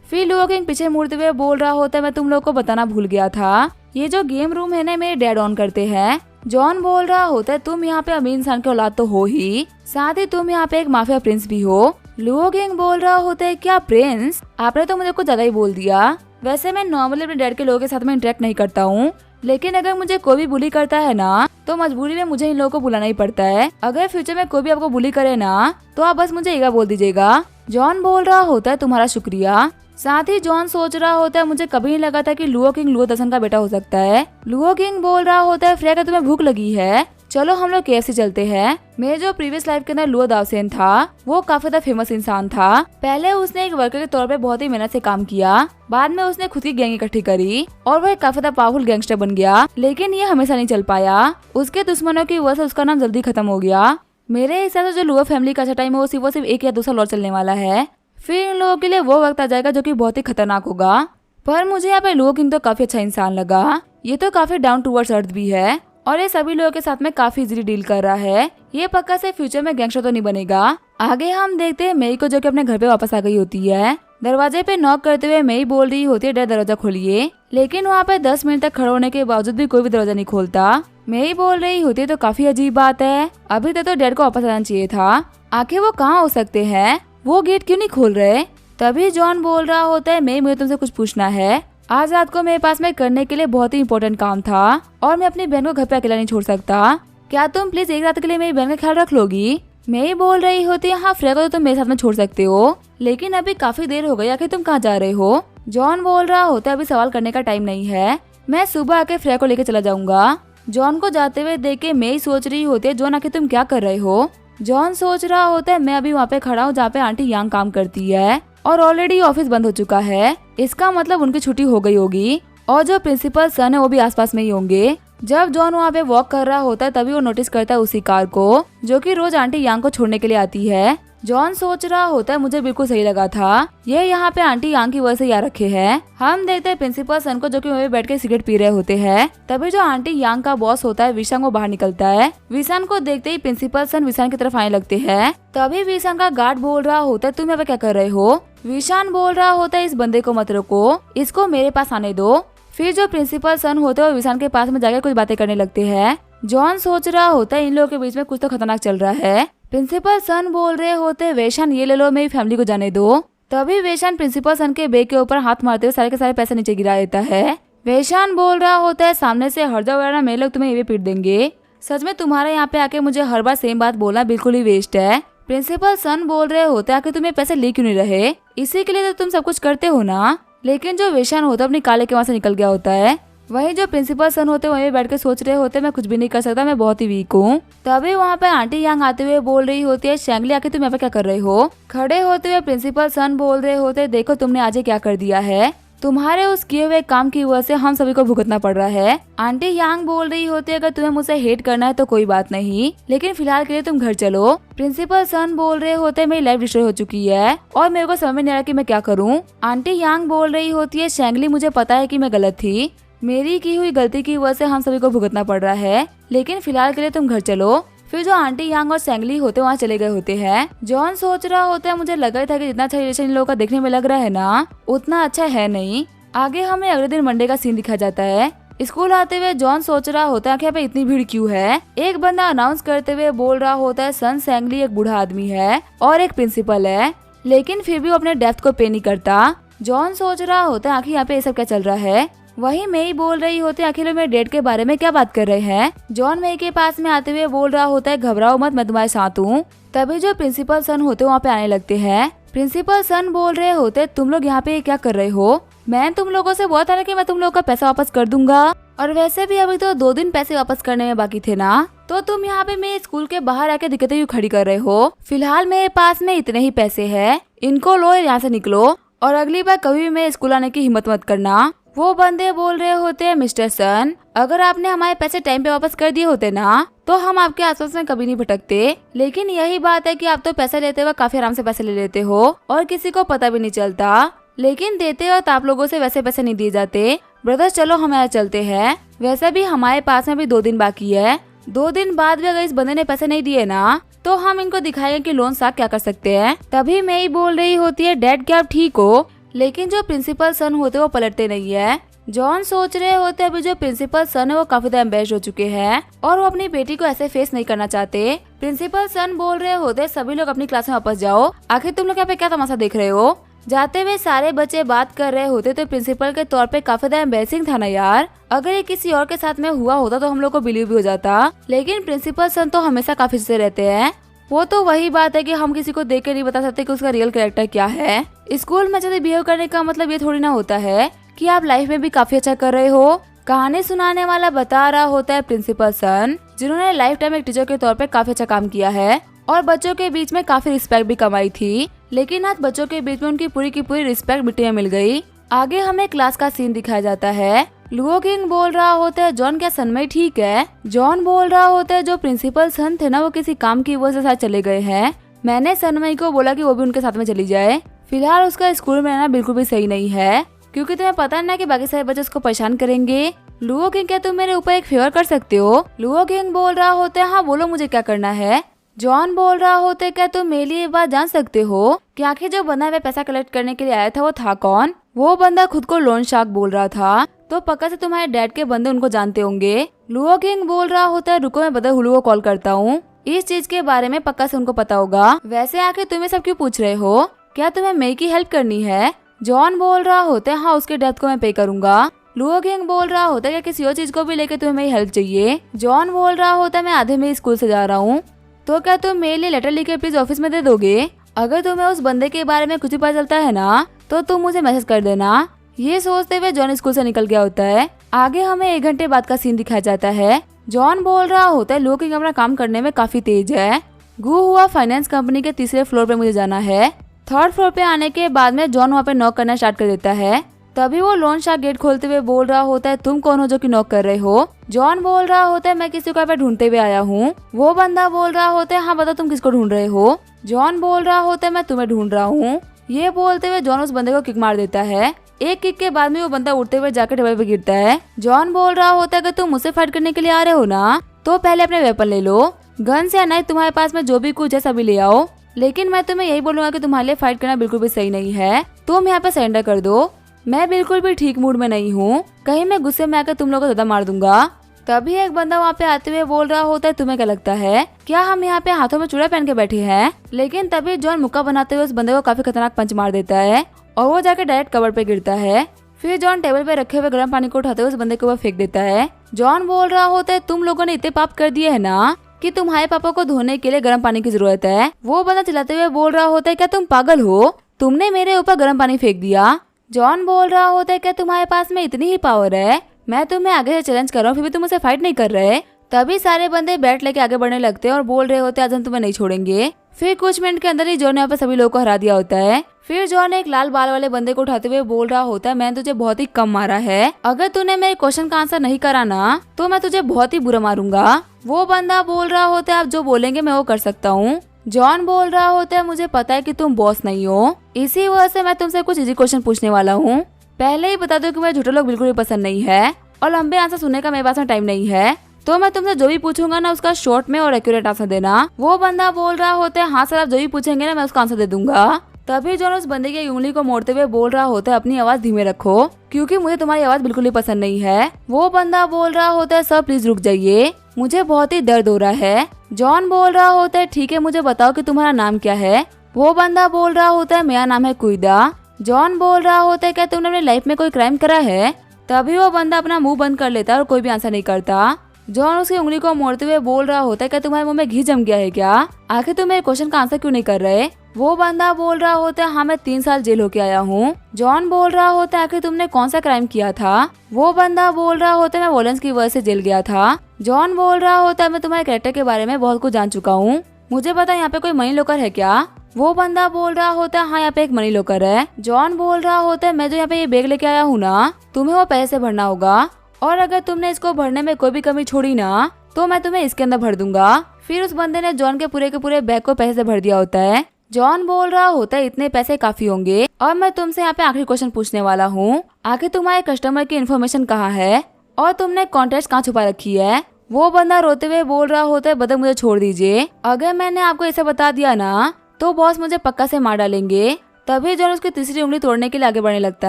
फिर लुओ किंग पीछे मुड़ते हुए बोल रहा होता है मैं तुम लोग को बताना भूल गया था, ये जो गेम रूम है ना मेरे डैड ऑन करते हैं। जॉन बोल रहा होता है तुम यहाँ पे अमीर इंसान के औलाद तो हो ही, साथ ही तुम यहाँ पे एक माफिया प्रिंस भी हो। लुओ किंग बोल रहा होता है क्या प्रिंस, आपने तो मुझे कुछ ज्यादा ही बोल दिया। वैसे मैं नॉर्मली अपने डैड के लोगों के साथ में इंटरेक्ट नहीं करता हूँ, लेकिन अगर मुझे कोई भी बुली करता है ना तो मजबूरी में मुझे इन लोगों को बुलाना ही पड़ता है। अगर फ्यूचर में कोई भी आपको बुली करे ना तो आप बस मुझे ईगा बोल दीजिएगा। जॉन बोल रहा होता है तुम्हारा शुक्रिया। साथ ही जॉन सोच रहा होता है मुझे कभी नहीं लगा था कि लुओ किंग लुओ दसन का बेटा हो सकता है। लुओ किंग बोल रहा होता है फ्रेया तुम्हें भूख लगी है, चलो हम लोग KFC चलते हैं। मेरे जो प्रीवियस लाइफ के अंदर लुओ दावसेन था वो काफी ज्यादा फेमस इंसान था। पहले उसने एक वर्कर के तौर पे बहुत ही मेहनत से काम किया, बाद में उसने खुद की गैंग इकट्ठी करी और वो एक काफी ज्यादा पावरफुल गैंगस्टर बन गया, लेकिन ये हमेशा नहीं चल पाया। उसके दुश्मनों की वजह से उसका नाम जल्दी खत्म हो गया। मेरे हिसाब से जो लुओ फैमिली का अच्छा टाइम है वो सिर्फ 1 या 2 साल और चलने वाला है, फिर इन लोगों के लिए वो वक्त आ जाएगा जो कि बहुत ही खतरनाक होगा। पर मुझे यहाँ पे लुओ किंग तो काफी अच्छा इंसान लगा, ये तो काफी डाउन टू अर्थ अर्थ भी है और ये सभी लोगों के साथ में काफी इजीली डील कर रहा है। ये पक्का से फ्यूचर में गैंगस्टर तो नहीं बनेगा। आगे हम देखते हैं मेई को जो कि अपने घर पे वापस आ गई होती है। दरवाजे पे नॉक करते हुए मेई बोल रही होती है डैड दरवाजा खोलिए, लेकिन वहाँ पे 10 मिनट तक खड़े होने के बावजूद भी कोई भी दरवाजा नहीं खोलता। मेई बोल रही होती है तो काफी अजीब बात है, अभी तक तो डैड को वापस आना चाहिए था, आखिर वो कहाँ हो सकते हैं, वो गेट क्यों नहीं खोल रहे। तभी जॉन बोल रहा होता है मेई मुझे तुमसे कुछ पूछना है, आज रात को मेरे पास में करने के लिए बहुत ही इम्पोर्टेंट काम था और मैं अपनी बहन को घर पे अकेला नहीं छोड़ सकता, क्या तुम प्लीज एक रात के लिए मेरी बहन का ख्याल रख लोगी। मेई बोल रही होती है हाँ फ्रेया को तो तुम मेरे साथ में छोड़ सकते हो, लेकिन अभी काफी देर हो गई, आखिर तुम कहाँ जा रहे हो। जॉन बोल रहा होता है अभी सवाल करने का टाइम नहीं है, मैं सुबह आके फ्रेया को लेकर चला जाऊंगा। जॉन को जाते हुए देख के मेई सोच रही होती है जॉन आखिर तुम क्या कर रहे हो। जॉन सोच रहा होता है मैं अभी वहाँ पे खड़ा हूँ जहाँ पे आंटी यांग काम करती है और ऑलरेडी ऑफिस बंद हो चुका है, इसका मतलब उनकी छुट्टी हो गई होगी और जो प्रिंसिपल सन है वो भी आसपास में ही होंगे। जब जॉन वहाँ पे वॉक कर रहा होता है तभी वो नोटिस करता है उसी कार को जो कि रोज आंटी यांग को छोड़ने के लिए आती है। जॉन सोच रहा होता है मुझे बिल्कुल सही लगा था, ये यहाँ पे आंटी यांग की वजह से यहाँ रखे हैं। हम देखते हैं प्रिंसिपल सन को जो कि वहाँ पे बैठ के सिगरेट पी रहे होते हैं। तभी जो आंटी यांग का बॉस होता है विशान वो बाहर निकलता है। विशान को देखते ही प्रिंसिपल सन विशान की तरफ आने लगते हैं। तभी विशान का गार्ड बोल रहा होता है तुम यहाँ पे क्या कर रहे हो। विशान बोल रहा होता है इस बंदे को मत रोको, इसको मेरे पास आने दो। फिर जो प्रिंसिपल सन होते हैं वो विशान के पास में जाकर कुछ बातें करने लगते हैं। जॉन सोच रहा होता है इन लोगों के बीच में कुछ तो खतरनाक चल रहा है। प्रिंसिपल सन बोल रहे होते वेशान ये ले लो मेरी फैमिली को जाने दो। तभी वेशान प्रिंसिपल सन के बैग के ऊपर हाथ मारते हुए सारे के सारे पैसे नीचे गिरा देता है। वेशान बोल रहा होता है सामने से हट जाओ वरना मेरे लोग तुम्हें ये पीट देंगे, सच में तुम्हारे यहाँ पे आके मुझे हर बार सेम बात बोलना बिल्कुल ही वेस्ट है। प्रिंसिपल सन बोल रहे होते हैं कि तुम्हें पैसे ले क्यों नहीं रहे, इसी के लिए तो तुम सब कुछ करते हो ना। लेकिन जो वेशान होता है अपनी काले के वहाँ से निकल गया होता है। वहीं जो प्रिंसिपल सन होते हैं वहीं बैठ के सोच रहे होते हैं मैं कुछ भी नहीं कर सकता, मैं बहुत ही वीक हूँ। तभी वहाँ पे आंटी यांग आते हुए बोल रही होती है शैंगली आके तुम यहाँ पे क्या कर रहे हो। खड़े होते हुए प्रिंसिपल सन बोल रहे होते देखो तुमने आज क्या कर दिया है, तुम्हारे उस किए हुए काम की वजह से हम सभी को भुगतना पड़ रहा है। आंटी यांग बोल रही होती है अगर तुम्हें मुझसे हेट करना है तो कोई बात नहीं, लेकिन फिलहाल के लिए तुम घर चलो। प्रिंसिपल सन बोल रहे होते मेरी लाइफ डिस्ट्रॉय हो चुकी है और मेरे को समझ में नहीं आ रहा कि मैं क्या करूं। आंटी यांग बोल रही होती है शैंगली मुझे पता है कि मैं गलत थी, मेरी की हुई गलती की वजह से हम सभी को भुगतना पड़ रहा है, लेकिन फिलहाल के लिए तुम घर चलो। फिर जो आंटी यांग और सैंगली होते वहाँ चले गए होते हैं। जॉन सोच रहा होता है मुझे लगा था कि जितना अच्छा रिलेशन इन लोगों का देखने में लग रहा है ना उतना अच्छा है नहीं। आगे हमें अगले दिन मंडे का सीन दिखा जाता है। स्कूल आते हुए जॉन सोच रहा होता है कि यहाँ पे इतनी भीड़ क्यों है। एक बंदा अनाउंस करते हुए बोल रहा होता है सन सैंगली एक बूढ़ा आदमी है और एक प्रिंसिपल है, लेकिन फिर भी वो अपने डेप्थ को पे नहीं करता। जॉन सोच रहा होता है आखिर यहाँ पे ये सब क्या चल रहा है। वही मेई बोल रही होती है आखिर लोग मेरे डेट के बारे में क्या बात कर रहे हैं। जॉन मेई के पास में आते हुए बोल रहा होता है घबराओ मत मैं तुम्हारे साथ हूँ। तभी जो प्रिंसिपल सन होते वहाँ पे आने लगते हैं। प्रिंसिपल सन बोल रहे होते तुम लोग यहाँ पे क्या कर रहे हो, मैं तुम लोगों से बोला था ना कि मैं तुम लोगों का पैसा वापस कर दूंगा, और वैसे भी अभी तो 2 दिन पैसे वापस करने में बाकी थे ना, तो तुम यहाँ पे मेरे स्कूल के बाहर आके दिक्कतें क्यों खड़ी कर रहे हो। फिलहाल मेरे पास में इतने ही पैसे हैं, इनको लो यहाँ से निकलो और अगली बार कभी भी मेरे स्कूल आने की हिम्मत मत करना। वो बंदे बोल रहे होते हैं, मिस्टर सन, अगर आपने हमारे पैसे टाइम पे वापस कर दिए होते ना तो हम आपके आसपास में कभी नहीं भटकते। लेकिन यही बात है कि आप तो पैसा लेते हुए काफी आराम से पैसे ले लेते हो और किसी को पता भी नहीं चलता। लेकिन देते वक्त आप लोगों से वैसे पैसे नहीं दिए जाते। ब्रदर्स चलो हम यहाँ चलते हैं। वैसे भी हमारे पास में भी 2 दिन बाकी है। 2 दिन बाद भी अगर इस बंदे ने पैसे नहीं दिए ना तो हम इनको दिखाएंगे कि लोन साफ क्या कर सकते हैं। तभी मैं ही बोल रही होती है, डैड क्या आप ठीक हो? लेकिन जो प्रिंसिपल सन होते वो पलटते नहीं है। जॉन सोच रहे होते अभी जो प्रिंसिपल सन है वो काफी ज्यादा एम्बेस्ड हो चुके हैं और वो अपनी बेटी को ऐसे फेस नहीं करना चाहते। प्रिंसिपल सन बोल रहे होते सभी लोग अपनी क्लास में वापस जाओ, आखिर तुम लोग यहाँ पे क्या तमाशा देख रहे हो? जाते हुए सारे बच्चे बात कर रहे होते तो प्रिंसिपल के तौर पे काफी ज्यादा एम्बेसिंग था ना यार। अगर ये किसी और के साथ में हुआ होता तो हम लोग को बिलीव भी हो जाता। लेकिन प्रिंसिपल सन तो हमेशा काफी से रहते हैं। वो तो वही बात है कि हम किसी को देख के नहीं बता सकते कि उसका रियल कैरेक्टर क्या है। स्कूल में जैसे बिहेव करने का मतलब ये थोड़ी ना होता है कि आप लाइफ में भी काफी अच्छा कर रहे हो। कहानी सुनाने वाला बता रहा होता है प्रिंसिपल सन, जिन्होंने लाइफ टाइम एक टीचर के तौर पे काफी अच्छा काम किया है और बच्चों के बीच में काफी रिस्पेक्ट भी कमाई थी। लेकिन आज बच्चों के बीच में उनकी पूरी की पूरी रिस्पेक्ट मिट्टी में मिल गई। आगे हमें क्लास का सीन दिखाया जाता है। लुओ किंग बोल रहा होता है, जॉन क्या सनमई ठीक है? जॉन बोल रहा होता है, जो प्रिंसिपल सन थे ना वो किसी काम की वजह से साथ चले गए हैं। मैंने सनमई को बोला कि वो भी उनके साथ में चली जाए। फिलहाल उसका स्कूल में रहना बिल्कुल भी सही नहीं है क्योंकि तुम्हें पता ना कि बाकी सारे बच्चे उसको परेशान करेंगे। लुओ किंग क्या तुम मेरे ऊपर एक फेवर कर सकते हो? लुओ किंग बोल रहा होता है, हाँ बोलो मुझे क्या करना है। जॉन बोल रहा होता है, क्या तुम मेरे लिए एक बात जान सकते हो कि आखिर जो बंदा वे पैसा कलेक्ट करने के लिए आया था वो था कौन? वो बंदा खुद को लोन शार्क बोल रहा था, तो पक्का से तुम्हारे डैड के बंदे उनको जानते होंगे। लुओ किंग बोल रहा होता है, रुको मैं बदर हुलू को कॉल करता हूँ, इस चीज के बारे में पक्का से उनको पता होगा। वैसे आखिर तुम्हें सब क्यों पूछ रहे हो? क्या तुम्हें मई की हेल्प करनी है? जॉन बोल रहा होता है, हाँ उसके डेथ को मैं पे करूंगा। लुओ किंग बोल रहा होता है, क्या किसी और चीज को भी लेके तुम्हें मेरी हेल्प चाहिए? जॉन बोल रहा होता है, मैं आधे में स्कूल से जा रहा हूँ, तो क्या तुम मेरे लिए लेटर लिख के प्लीज ऑफिस में दे दोगे? अगर तुम्हें उस बंदे के बारे में कुछ भी पता चलता है ना तो तुम मुझे मैसेज कर देना। ये सोचते हुए जॉन स्कूल से निकल गया होता है। आगे हमें 1 घंटे बाद का सीन दिखाया जाता है। जॉन बोल रहा होता है, लुओ किंग अपना काम करने में काफी तेज है। गू हुआ फाइनेंस कंपनी के 3रे फ्लोर पे मुझे जाना है। 3rd फ्लोर पे आने के बाद में जॉन वहाँ पे नॉक करना स्टार्ट कर देता है। तभी वो लोन शार्क गेट खोलते हुए बोल रहा होता है, तुम कौन हो जो कि नॉक कर रहे हो? जॉन बोल रहा होता है, मैं किसी को यहाँ पे ढूंढते हुए आया हूँ। वो बंदा बोल रहा होता है, हाँ बताओ तुम किसको ढूंढ रहे हो? जॉन बोल रहा होता है, मैं तुम्हें ढूंढ रहा हूँ। ये बोलते हुए जॉन उस बंदे को किक मार देता है। एक किक के बाद में वो बंदा उड़ते हुए जाकर टेबल पे गिरता है। जॉन बोल रहा होता है, कि तुम मुझसे फाइट करने के लिए आ रहे हो ना तो पहले अपने वेपन ले लो, गन से नाइफ तुम्हारे पास में जो भी कुछ है सभी ले आओ। लेकिन मैं तुम्हें यही बोलूंगा कि तुम्हारे लिए फाइट करना बिल्कुल भी सही नहीं है, तुम यहाँ पे सरेंडर कर दो। मैं बिल्कुल भी ठीक मूड में नहीं हूँ, कहीं मैं गुस्से में आकर तुम लोगों को ज्यादा मार दूंगा। तभी एक बंदा वहाँ पे आते हुए बोल रहा होता है, तुम्हें क्या लगता है क्या हम यहाँ पे हाथों में चूड़ा पहन के बैठे हैं? लेकिन तभी जॉन मुक्का बनाते हुए उस बंदे को काफी खतरनाक पंच मार देता है और वो जाकर डायरेक्ट कवर पे गिरता है। फिर जॉन टेबल पे रखे हुए गर्म पानी को उठाते हुए उस बंदे के ऊपर फेंक देता है। जॉन बोल रहा होता है, तुम लोगों ने इतने पाप कर दिए है ना कि तुम्हारे पापा को धोने के लिए गर्म पानी की जरूरत है। वो बंदा चिल्लाते हुए बोल रहा होता है, क्या तुम पागल हो? तुमने मेरे ऊपर गर्म पानी फेंक दिया। जॉन बोल रहा होता है, क्या तुम्हारे पास में इतनी ही पावर है? मैं तुम्हें आगे से चैलेंज कर रहा हूँ फिर भी तुम मुझसे फाइट नहीं कर रहे। तभी सारे बंदे बैट लेके आगे बढ़ने लगते हैं और बोल रहे होते हैं, आज हम तुम्हें नहीं छोड़ेंगे। फिर कुछ मिनट के अंदर ही जॉन यहाँ पे सभी लोगों को हरा दिया होता है। फिर जॉन एक लाल बाल वाले बंदे को उठाते हुए बोल रहा होता है, मैंने तुझे बहुत ही कम मारा है, अगर तूने मेरे क्वेश्चन का आंसर नहीं करा ना तो मैं तुझे बहुत ही बुरा मारूंगा। वो बंदा बोल रहा होता है, आप जो बोलेंगे मैं वो कर सकता हूँ। जॉन बोल रहा होता है, मुझे पता है कि तुम बॉस नहीं हो, इसी वजह से मैं तुमसे कुछ इजी क्वेश्चन पूछने वाला हूँ। पहले ही बता दो कि मुझे झूठे लोग बिल्कुल भी पसंद नहीं है और लंबे आंसर सुनने का मेरे पास में टाइम नहीं है, तो मैं तुमसे जो भी पूछूंगा ना उसका शॉर्ट में और एक्यूरेट आंसर देना। वो बंदा बोल रहा होता है, हाँ सर आप जो भी पूछेंगे ना मैं उसका आंसर दे दूंगा। तभी जॉन उस बंदे की उंगली को मोड़ते हुए बोल रहा होता है, अपनी आवाज धीमे रखो क्योंकि मुझे तुम्हारी आवाज बिल्कुल भी पसंद नहीं है। वो बंदा बोल रहा होता है, सर प्लीज रुक जाइए, मुझे बहुत ही दर्द हो रहा है। जॉन बोल रहा होता है, ठीक है मुझे बताओ कि तुम्हारा नाम क्या है? वो बंदा बोल रहा होता है, मेरा नाम है कुइदा। जॉन बोल रहा होता है, क्या तुमने अपनी लाइफ में कोई क्राइम करा है? तभी वो बंदा अपना मुंह बंद कर लेता है और कोई भी आंसर नहीं करता। जॉन उसकी उंगली को मोड़ते हुए बोल रहा होता है, क्या तुम्हारे मुंह में घी जम गया है क्या? आखिर तुम मेरे क्वेश्चन का आंसर क्यों नहीं कर रहे? वो बंदा बोल रहा होता है, हाँ मैं 3 साल जेल होके आया हूँ। जॉन बोल रहा होता है, आखिर तुमने कौन सा क्राइम किया था? वो बंदा बोल रहा होता है, मैं वॉयलेंस की वजह से जेल गया था। जॉन बोल रहा होता है, मैं तुम्हारे कैरेक्टर के बारे में बहुत कुछ जान चुका हूँ, मुझे पता यहाँ पे कोई मनी लॉकर है क्या? वो बंदा बोल रहा होता है हाँ यहाँ पे एक मनी लॉकर है। जॉन बोल रहा होता है मैं जो यहाँ पे ये बैग लेके आया हूँ ना, तुम्हें वो पैसे भरना होगा और अगर तुमने इसको भरने में कोई भी कमी छोड़ी ना तो मैं तुम्हें इसके अंदर भर दूंगा। फिर उस बंदे ने जॉन के पूरे बैग को पैसे से भर दिया होता है। जॉन बोल रहा होता है इतने पैसे काफी होंगे और मैं तुमसे यहाँ पे आखिरी क्वेश्चन पूछने वाला हूँ, आखिर तुम्हारे कस्टमर की इन्फॉर्मेशन कहाँ है और तुमने कॉन्टेक्ट कहाँ छुपा रखी है। वो बंदा रोते हुए बोल रहा होता है बदक मुझे छोड़ दीजिए, अगर मैंने आपको ऐसे बता दिया ना तो बॉस मुझे पक्का से मार डालेंगे। तभी जॉन उसकी तीसरी उंगली तोड़ने के लिए आगे बढ़ने लगता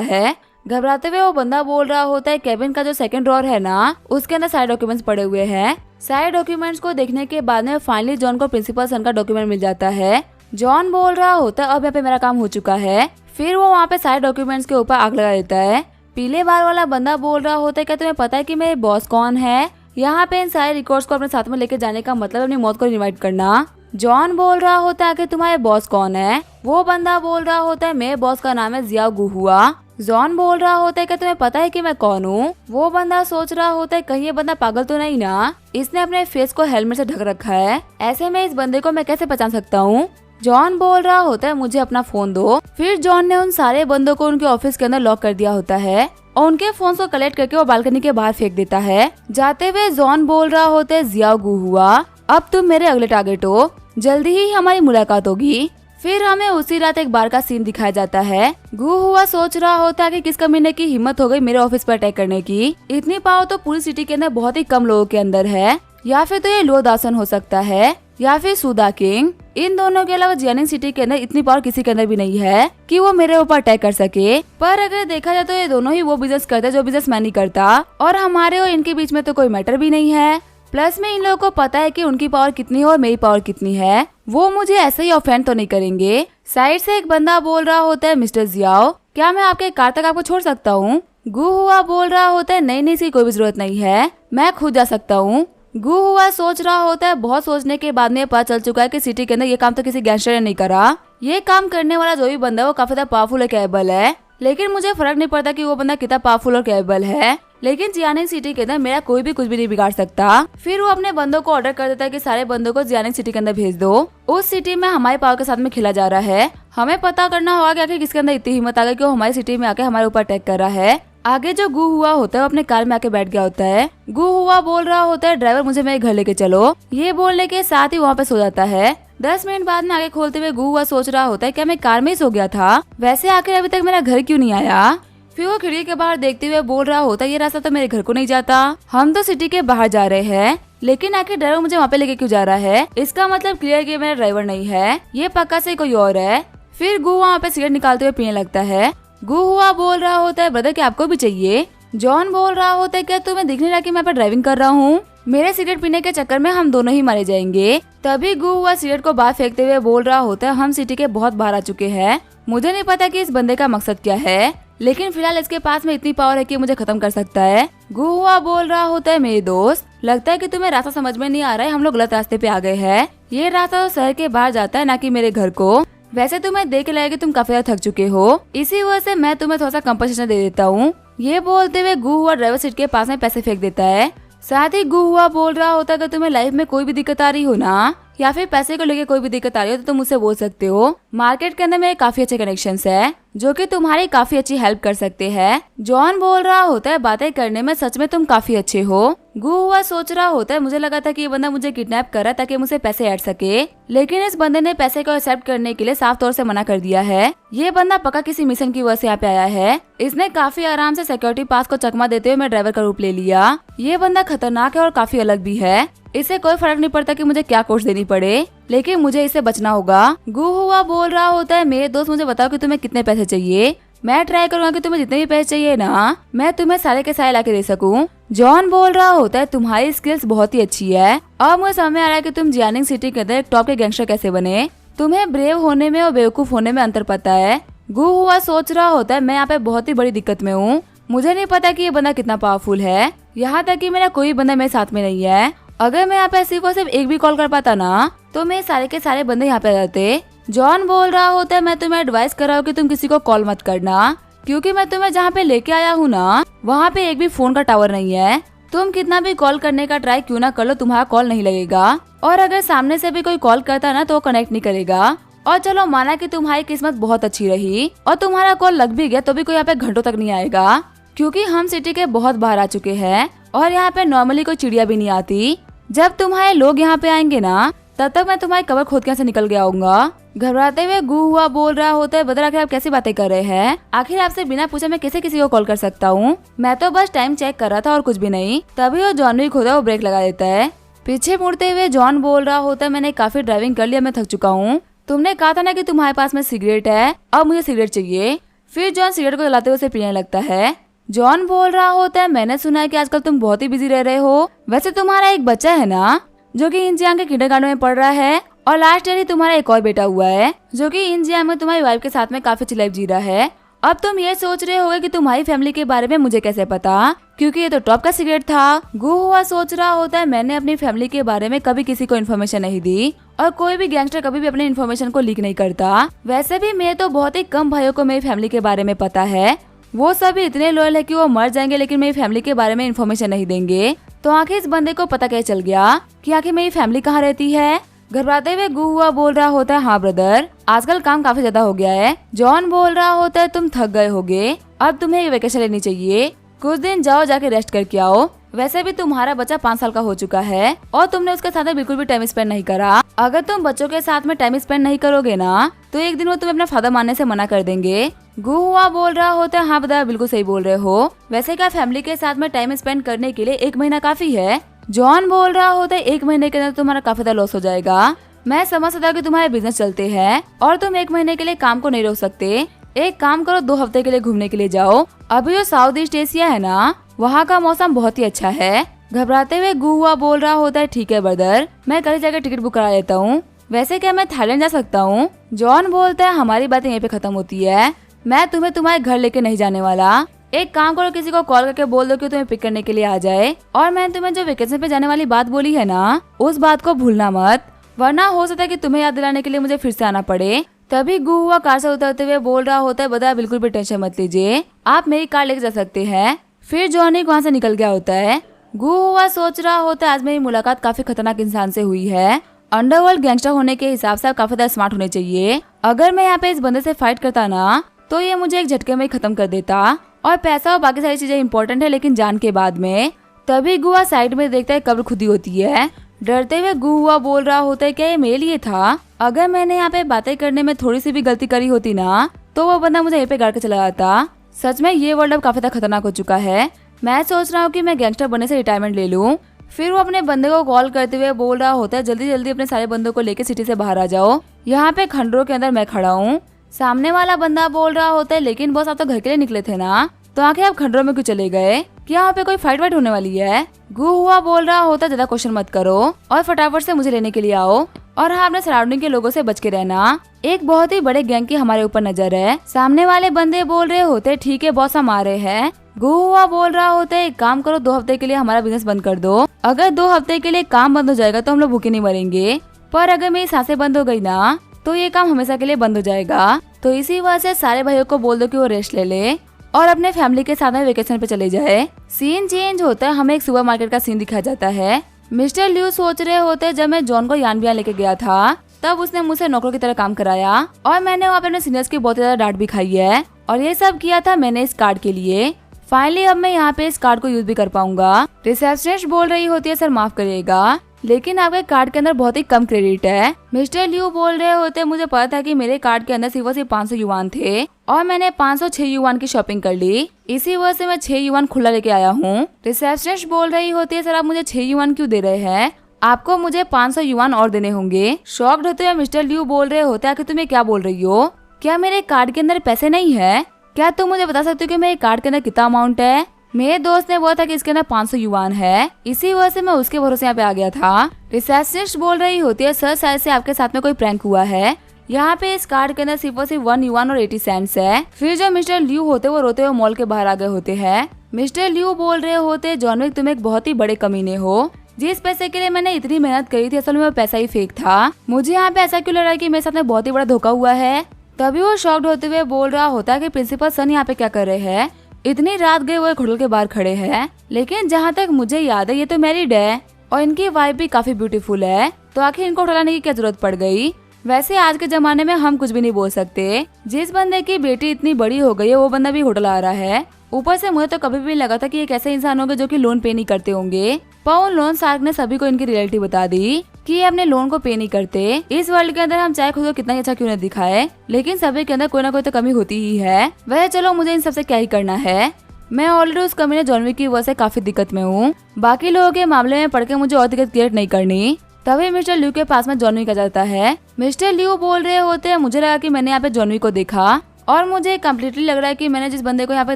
है। घबराते हुए वो बंदा बोल रहा होता है केबिन का जो सेकंड ड्रॉर है ना उसके अंदर सारे डॉक्यूमेंट्स पड़े हुए हैं। सारे डॉक्यूमेंट्स को देखने के बाद में फाइनली जॉन को प्रिंसिपल सन का डॉक्यूमेंट मिल जाता है। जॉन बोल रहा होता है अब यहाँ पे मेरा काम हो चुका है। फिर वो वहाँ पे सारे डॉक्यूमेंट्स के ऊपर आग लगा देता है। पीले बाल वाला बंदा बोल रहा होता है क्या तुम्हें पता है कि मेरे बॉस कौन है। यहाँ पे इन सारे रिकॉर्ड्स को अपने साथ में लेके जाने का मतलब अपनी मौत को इनवाइट करना। जॉन बोल रहा होता है कि तुम्हारे बॉस कौन है। वो बंदा बोल रहा होता है मेरे बॉस का नाम है जियाओ गुहुआ। जॉन बोल रहा होता है कि तुम्हें पता है कि मैं कौन हूँ। वो बंदा सोच रहा होता है कहीं ये बंदा पागल तो नहीं ना, इसने अपने फेस को हेलमेट से ढक रखा है, ऐसे में इस बंदे को मैं कैसे पहचान सकता हूँ। जॉन बोल रहा होता है मुझे अपना फोन दो। फिर जॉन ने उन सारे बंदों को उनके ऑफिस के अंदर लॉक कर दिया होता है और उनके फोन को कलेक्ट करके वो बालकनी के बाहर फेंक देता है। जाते हुए जॉन बोल रहा होता है जियाओ गुहुआ अब तुम मेरे अगले टारगेट हो, जल्दी ही हमारी मुलाकात होगी। फिर हमें उसी रात एक बार का सीन दिखाया जाता है। गुहुआ सोच रहा होता है कि किस कमीने की हिम्मत हो गई मेरे ऑफिस पर अटैक करने की। इतनी पावर तो पूरी सिटी के अंदर बहुत ही कम लोगों के अंदर है, या फिर तो ये लो दासन हो सकता है या फिर सुदा किंग। इन दोनों के अलावा जियानिंग सिटी के अंदर इतनी पावर किसी के अंदर भी नहीं है कि वो मेरे ऊपर अटैक कर सके। पर अगर देखा जाए तो ये दोनों ही वो बिजनेस करते हैं जो बिजनेस मैं नहीं करता और हमारे और इनके बीच में तो कोई मैटर भी नहीं है। प्लस में इन लोगों को पता है कि उनकी पावर कितनी है और मेरी पावर कितनी है, वो मुझे ऐसे ही ऑफेंड तो नहीं करेंगे। साइड से एक बंदा बोल रहा होता है मिस्टर जियाओ क्या मैं आपके कार तक आपको छोड़ सकता हूँ। गुहुआ बोल रहा होता है नहीं इसकी कोई भी जरूरत नहीं है, मैं खुद जा सकता हूँ। गुहुआ सोच रहा होता है बहुत सोचने के बाद में पता चल चुका है कि सिटी के अंदर ये काम तो किसी गैंगस्टर ने नहीं करा। ये काम करने वाला जो भी बंदा है वो काफी ज्यादा पावरफुल और कैपेबल है, लेकिन मुझे फर्क नहीं पड़ता कि वो बंदा कितना पावरफुल और कैपेबल है, लेकिन जियानिंग सिटी के अंदर मेरा कोई भी कुछ भी नहीं बिगाड़ सकता। फिर वो अपने बंदों को ऑर्डर कर देता है कि सारे बंदों को जियानिंग सिटी के अंदर भेज दो। उस सिटी में हमारे पावर के साथ में खेला जा रहा है, हमें पता करना होगा कि आखिर किसके अंदर इतनी हिम्मत आ गई कि वो हमारी सिटी में आके हमारे ऊपर अटैक कर रहा है। आगे जो गुहुआ होता है वो अपने कार में आके बैठ गया होता है। गुहुआ बोल रहा होता है ड्राइवर मुझे मेरे घर लेके चलो। ये बोलने के साथ ही वहाँ पे सो जाता है। 10 मिनट बाद में आगे खोलते हुए गुहुआ सोच रहा होता है क्या मैं कार में ही सो गया था, वैसे आखिर अभी तक मेरा घर क्यों नहीं आया। फिर वो खिड़की के बाहर देखते हुए बोल रहा होता है ये रास्ता तो मेरे घर को नहीं जाता, हम तो सिटी के बाहर जा रहे हैं, लेकिन आखिर ड्राइवर मुझे वहाँ पे लेके क्यों जा रहा है। इसका मतलब क्लियर कि मेरा ड्राइवर नहीं है, ये पक्का से कोई और है। फिर गुहुआ वहाँ पे सिगरेट निकालते हुए पीने लगता है। गुहुआ बोल रहा होता है ब्रदर क्या आपको भी चाहिए। जॉन बोल रहा होता है क्या तुम्हें दिख नहीं रहा कि मैं पर ड्राइविंग कर रहा हूँ, मेरे सिगरेट पीने के चक्कर में हम दोनों ही मारे जाएंगे। तभी गुहुआ सिगरेट को बाहर फेंकते हुए बोल रहा होता है हम सिटी के बहुत बाहर आ चुके हैं, मुझे नहीं पता कि इस बंदे का मकसद क्या है, लेकिन फिलहाल इसके पास में इतनी पावर है कि मुझे खत्म कर सकता है। गुहुआ बोल रहा होता है मेरे दोस्त लगता है कि तुम्हें रास्ता समझ में नहीं आ रहा है, हम लोग गलत रास्ते पे आ गए हैं, ये रास्ता तो शहर के बाहर जाता है ना कि मेरे घर को। वैसे तुम्हें देख लगेगा कि तुम काफी ज्यादा थक चुके हो, इसी वजह से मैं तुम्हें थोड़ा सा कंपनसेशन दे देता हूँ। ये बोलते हुए गुहुआ ड्राइवर सीट के पास में पैसे फेंक देता है। साथ ही गुहुआ बोल रहा होता है कि तुम्हें लाइफ में कोई भी दिक्कत आ रही हो ना, या फिर पैसे को लेके कोई भी दिक्कत आ रही हो तो तुम मुझसे बोल सकते हो। मार्केट के अंदर मेरे काफी अच्छे कनेक्शंस है जो कि तुम्हारी काफी अच्छी हेल्प कर सकते हैं। जॉन बोल रहा होता है बातें करने में सच में तुम काफी अच्छे हो। गुहुआ सोच रहा होता है मुझे लगा था कि ये बंदा मुझे किडनैप कर रहा है ताकि मुझसे पैसे ऐड सके, लेकिन इस बंदे ने पैसे को एक्सेप्ट करने के लिए साफ तौर से मना कर दिया है। ये बंदा पक्का किसी मिशन की वजह से यहाँ पे आया है। इसने काफी आराम से सिक्योरिटी पास को चकमा देते हुए मैं ड्राइवर का रूप ले लिया। ये बंदा खतरनाक है और काफी अलग भी है, इसे कोई फर्क नहीं पड़ता कि मुझे क्या कोर्स देनी पड़े, लेकिन मुझे इससे बचना होगा। गुहुआ बोल रहा होता है मेरे दोस्त मुझे बताओ कि तुम्हें कितने पैसे चाहिए, मैं ट्राई करूंगा कि तुम्हें जितने भी पैसे चाहिए ना मैं तुम्हें सारे के सारे लाके दे सकूं। जॉन बोल रहा होता है तुम्हारी स्किल्स बहुत ही अच्छी है, अब मुझे समझ में आ रहा है कि तुम जियानिंग सिटी के अंदर एक टॉप के गैंगस्टर कैसे बने, तुम्हें ब्रेव होने में और बेवकूफ होने में अंतर पता है। गुहुआ सोच रहा होता है मैं यहाँ पे बहुत ही बड़ी दिक्कत में हूँ, मुझे नहीं पता कि ये बंदा कितना पावरफुल है, यहाँ तक कि मेरा कोई बंदा मेरे साथ में नहीं है। अगर मैं यहाँ पे सिर्फ और सिर्फ एक भी कॉल कर पाता ना तो मैं सारे के सारे बंदे यहाँ पे आ जाते। जॉन बोल रहा होता है मैं तुम्हें एडवाइस कर रहा हूँ कि तुम किसी को कॉल मत करना, क्योंकि मैं तुम्हें जहाँ पे लेके आया हूँ ना वहाँ पे एक भी फोन का टावर नहीं है, तुम कितना भी कॉल करने का ट्राई क्यों ना कर लो तुम्हारा कॉल नहीं लगेगा, और अगर सामने से भी कोई कॉल करता ना तो वो कनेक्ट नहीं करेगा, और चलो माना कि तुम्हारी किस्मत बहुत अच्छी रही और तुम्हारा कॉल लग भी गया तो भी कोई यहाँ पे घंटों तक नहीं आएगा, क्योंकि हम सिटी के बहुत बाहर आ चुके हैं और यहाँ पे नॉर्मली कोई चिड़िया भी नहीं आती। जब तुम्हारे लोग यहाँ पे आएंगे ना तब तक मैं तुम्हारी कबर खोद के से निकल गया आऊंगा। घबराते हुए गू हुआ बोल रहा होता है, बता आखिर आप कैसी बातें कर रहे हैं? आखिर आपसे बिना पूछे मैं कैसे किसी को कॉल कर सकता हूँ? मैं तो बस टाइम चेक कर रहा था और कुछ भी नहीं। तभी वो जॉन विक होता है वो ब्रेक लगा देता है। पीछे मुड़ते हुए जॉन बोल रहा होता है, मैंने काफी ड्राइविंग कर लिया, मैं थक चुका हूँ। तुमने कहा था ना कि तुम्हारे पास में सिगरेट है, अब मुझे सिगरेट चाहिए। फिर जॉन सिगरेट को जलाते हुए उसे पीने लगता है। जॉन बोल रहा होता है, मैंने सुना है कि आजकल तुम बहुत ही बिजी रह रहे हो। वैसे तुम्हारा एक बच्चा है ना जो कि इंजियांग के किंडरगार्टन में पढ़ रहा है, और लास्ट ईयर ही तुम्हारा एक और बेटा हुआ है जो कि इंजियांग में तुम्हारी वाइफ के साथ में काफी अच्छी लाइफ जी रहा है। अब तुम ये सोच रहे होगे कि तुम्हारी फैमिली के बारे में मुझे कैसे पता, क्योंकि ये तो टॉप का सिगरेट था। गू हुआ सोच रहा होता है, मैंने अपनी फैमिली के बारे में कभी किसी को इन्फॉर्मेशन नहीं दी और कोई भी गैंगस्टर कभी भी अपने इन्फॉर्मेशन को लीक नहीं करता। वैसे भी मेरे तो बहुत ही कम भाइयों को मेरी फैमिली के बारे में पता है, वो सभी इतने लॉयल है कि वो मर जाएंगे लेकिन मेरी फैमिली के बारे में इन्फॉर्मेशन नहीं देंगे। तो आखिर इस बंदे को पता कैसे चल गया कि आखिर मेरी फैमिली कहाँ रहती है? घबराते हुए गू हुआ बोल रहा होता है, हाँ ब्रदर, आजकल काम काफी ज्यादा हो गया है। जॉन बोल रहा होता है, तुम थक गए होगे, अब तुम्हें एक वेकेशन लेनी चाहिए, कुछ दिन जाओ जाके रेस्ट करके आओ। वैसे भी तुम्हारा बच्चा 5 साल का हो चुका है और तुमने उसके साथ बिल्कुल भी टाइम स्पेंड नहीं करा। अगर तुम बच्चों के साथ में टाइम स्पेंड नहीं करोगे ना तो एक दिन वो तुम्हें अपना फादर मानने से मना कर देंगे। गू हुआ बोल रहा होता है, हाँ ब्रदर, बिल्कुल सही बोल रहे हो। वैसे क्या फैमिली के साथ में टाइम स्पेंड करने के लिए 1 महीना काफी है? जॉन बोल रहा होता है, 1 महीने के अंदर तुम्हारा काफी ज्यादा लॉस हो जाएगा। मैं समझ सकता हूँ कि तुम्हारे बिजनेस चलते हैं और तुम 1 महीने के लिए काम को नहीं रोक सकते। एक काम करो, 2 हफ्ते के लिए घूमने के लिए जाओ। अभी जो साउथ ईस्ट एशिया है ना, वहाँ का मौसम बहुत ही अच्छा है। घबराते हुए गू हुआ बोल रहा होता है, ठीक है ब्रदर, मैं कल जाकर टिकट बुक करा लेता हूँ। वैसे क्या मैं थाईलैंड जा सकता हूँ? जॉन बोलता है, हमारी बातें यहीं पे खत्म होती है, मैं तुम्हें तुम्हारे घर लेके नहीं जाने वाला। एक काम करो, किसी को कॉल करके बोल दो कि तुम्हें पिक करने के लिए आ जाए, और मैंने तुम्हें जो वेकेशन पे जाने वाली बात बोली है ना, उस बात को भूलना मत, वरना हो सकता है कि तुम्हें याद दिलाने के लिए मुझे फिर से आना पड़े। तभी गू हुआ कार से उतरते हुए बोल रहा होता है, बता बिल्कुल भी टेंशन मत लीजिए, आप मेरी कार लेके जा सकते हैं। फिर जॉनी वहाँ से निकल गया होता है। गू हुआ सोच रहा होता है, आज मेरी मुलाकात काफी खतरनाक इंसान से हुई है। अंडरवर्ल्ड गैंगस्टर होने के हिसाब से आप काफी ज्यादा स्मार्ट होने चाहिए। अगर मैं यहाँ पे इस बंदे से फाइट करता ना तो ये मुझे एक झटके में ही खत्म कर देता, और पैसा और बाकी सारी चीजें इंपॉर्टेंट है लेकिन जान के बाद में। तभी गुआ साइड में देखता है कब्र खुदी होती है। डरते हुए गू हुआ बोल रहा होता है, क्या ये मेरे लिए था? अगर मैंने यहाँ पे बातें करने में थोड़ी सी भी गलती करी होती ना तो वो बंदा मुझे यहीं पे गाड़ के चला जाता। सच में ये वर्ल्ड अब काफी ज्यादा खतरनाक हो चुका है। मैं सोच रहा हूँ कि मैं गैंगस्टर बनने से रिटायरमेंट ले लूँ। फिर वो अपने बंदे को कॉल करते हुए बोल रहा होता है, जल्दी जल्दी अपने सारे बंदों को लेके सिटी से बाहर आ जाओ, यहाँ पे खंडरों के अंदर मैं खड़ा हूँ। सामने वाला बंदा बोल रहा होता है, लेकिन बॉस आप तो घर के लिए निकले थे ना, तो आखिर आप खंडरों में क्यों चले गए? क्या यहाँ पे कोई फाइट वाइट होने वाली है? गू हुआ बोल रहा होता, ज्यादा क्वेश्चन मत करो और फटाफट से मुझे लेने के लिए आओ, और हाँ अपने सराउंडिंग के लोगों से बच के रहना। एक बहुत ही बड़े गैंग की हमारे ऊपर नजर है। सामने वाले बंदे बोल रहे होते, ठीक है बॉस हम आ रहे हैं। गू हुआ बोल रहा होता है, एक काम करो, 2 हफ्ते के लिए हमारा बिजनेस बंद कर दो। अगर 2 हफ्ते के लिए काम बंद हो जाएगा तो हम लोग भूखे नहीं मरेंगे, पर अगर मेरी सांसें बंद हो गई ना तो ये काम हमेशा के लिए बंद हो जाएगा। तो इसी वजह से सारे भाइयों को बोल दो कि वो रेस्ट ले ले और अपने फैमिली के साथ में वेकेशन पे चले जाए। सीन चेंज होता है, हमें एक सुपरमार्केट का सीन दिखाया जाता है। मिस्टर ल्यू सोच रहे होते हैं, जब मैं जॉन को यानबिया लेके गया था तब उसने मुझसे नौकर की तरह काम कराया और मैंने वहाँ पे अपने सीनियर्स की बहुत ज्यादा डांट भी खाई है, और ये सब किया था मैंने इस कार्ड के लिए। फाइनली अब मैं यहाँ पे इस कार्ड को यूज भी कर पाऊंगा। रिसेप्शनिस्ट बोल रही होती है, सर माफ करिएगा लेकिन आपके कार्ड के अंदर बहुत ही कम क्रेडिट है। मिस्टर ल्यू बोल रहे होते, मुझे पता था कि मेरे कार्ड के अंदर सिर्फ 500 युआन थे और मैंने 506 युआन की शॉपिंग कर ली, इसी वजह से मैं 6 युआन खुला लेके आया हूँ। रिसेप्शनिस्ट बोल रही होती है, सर आप मुझे 6 युआन क्यों दे रहे हैं? आपको मुझे 500 युआन और देने होंगे। शॉक्ड होते हुए मिस्टर ल्यू बोल रहे होते, आखिर तुम्हें क्या बोल रही हो? क्या मेरे कार्ड के अंदर पैसे नहीं है? क्या तुम मुझे बता सकते हो कि मेरे कार्ड के अंदर कितना अमाउंट है? मेरे दोस्त ने बोला था कि इसके अंदर 500 युआन है, इसी वजह से मैं उसके भरोसे यहाँ पे आ गया था। रिसेप्शनिस्ट बोल रही होती है, सर शायद से आपके साथ में कोई प्रैंक हुआ है, यहाँ पे इस कार्ड के अंदर सिर्फ 1 युआन और 80 सेंट्स है। फिर जो मिस्टर ल्यू होते वो रोते हुए मॉल के बाहर आ गए होते हैं। मिस्टर ल्यू बोल रहे होते, जॉन विक तुम एक बहुत ही बड़े कमीने हो, जिस पैसे के लिए मैंने इतनी मेहनत करी थी असल में वो पैसा ही फेक था। मुझे यहाँ पे ऐसा क्यों लग रहा है कि मेरे साथ में बहुत ही बड़ा धोखा हुआ है? तभी वो शॉक्ड होते हुए बोल रहा होता है कि प्रिंसिपल सन यहाँ पे क्या कर रहे हैं? इतनी रात गए वो एक होटल के बाहर खड़े हैं, लेकिन जहाँ तक मुझे याद है ये तो मैरिड है और इनकी वाइफ भी काफी ब्यूटीफुल है, तो आखिर इनको होटल आने की क्या जरूरत पड़ गई? वैसे आज के जमाने में हम कुछ भी नहीं बोल सकते। जिस बंदे की बेटी इतनी बड़ी हो गई है वो बंदा भी होटल आ रहा है। ऊपर से मुझे तो कभी भी लगा था कि एक ऐसे इंसान होंगे जो कि लोन पे नहीं करते होंगे, पर उन लोन शार्क ने सभी को इनकी रियलिटी बता दी कि ये अपने लोन को पे नहीं करते। इस वर्ल्ड के अंदर हम चाहे खुद को कितना ही अच्छा क्यों न दिखाए, लेकिन सभी के अंदर कोई ना कोई तो कमी होती ही है। वह चलो मुझे इन सबसे क्या ही करना है, मैं ऑलरेडी उस कमीने जॉन विक की वजह से काफी दिक्कत में हूँ। बाकी लोगों के मामले में पढ़ के मुझे और दिक्कत क्रिएट नहीं करनी। तभी मिस्टर ल्यू के पास में जॉन विक आ जाता है। मिस्टर ल्यू बोल रहे होते हैं, मुझे लगा कि मैंने यहाँ पे जॉन विक को देखा और मुझे कम्प्लीटली लग रहा है कि मैंने जिस बंदे को यहाँ पे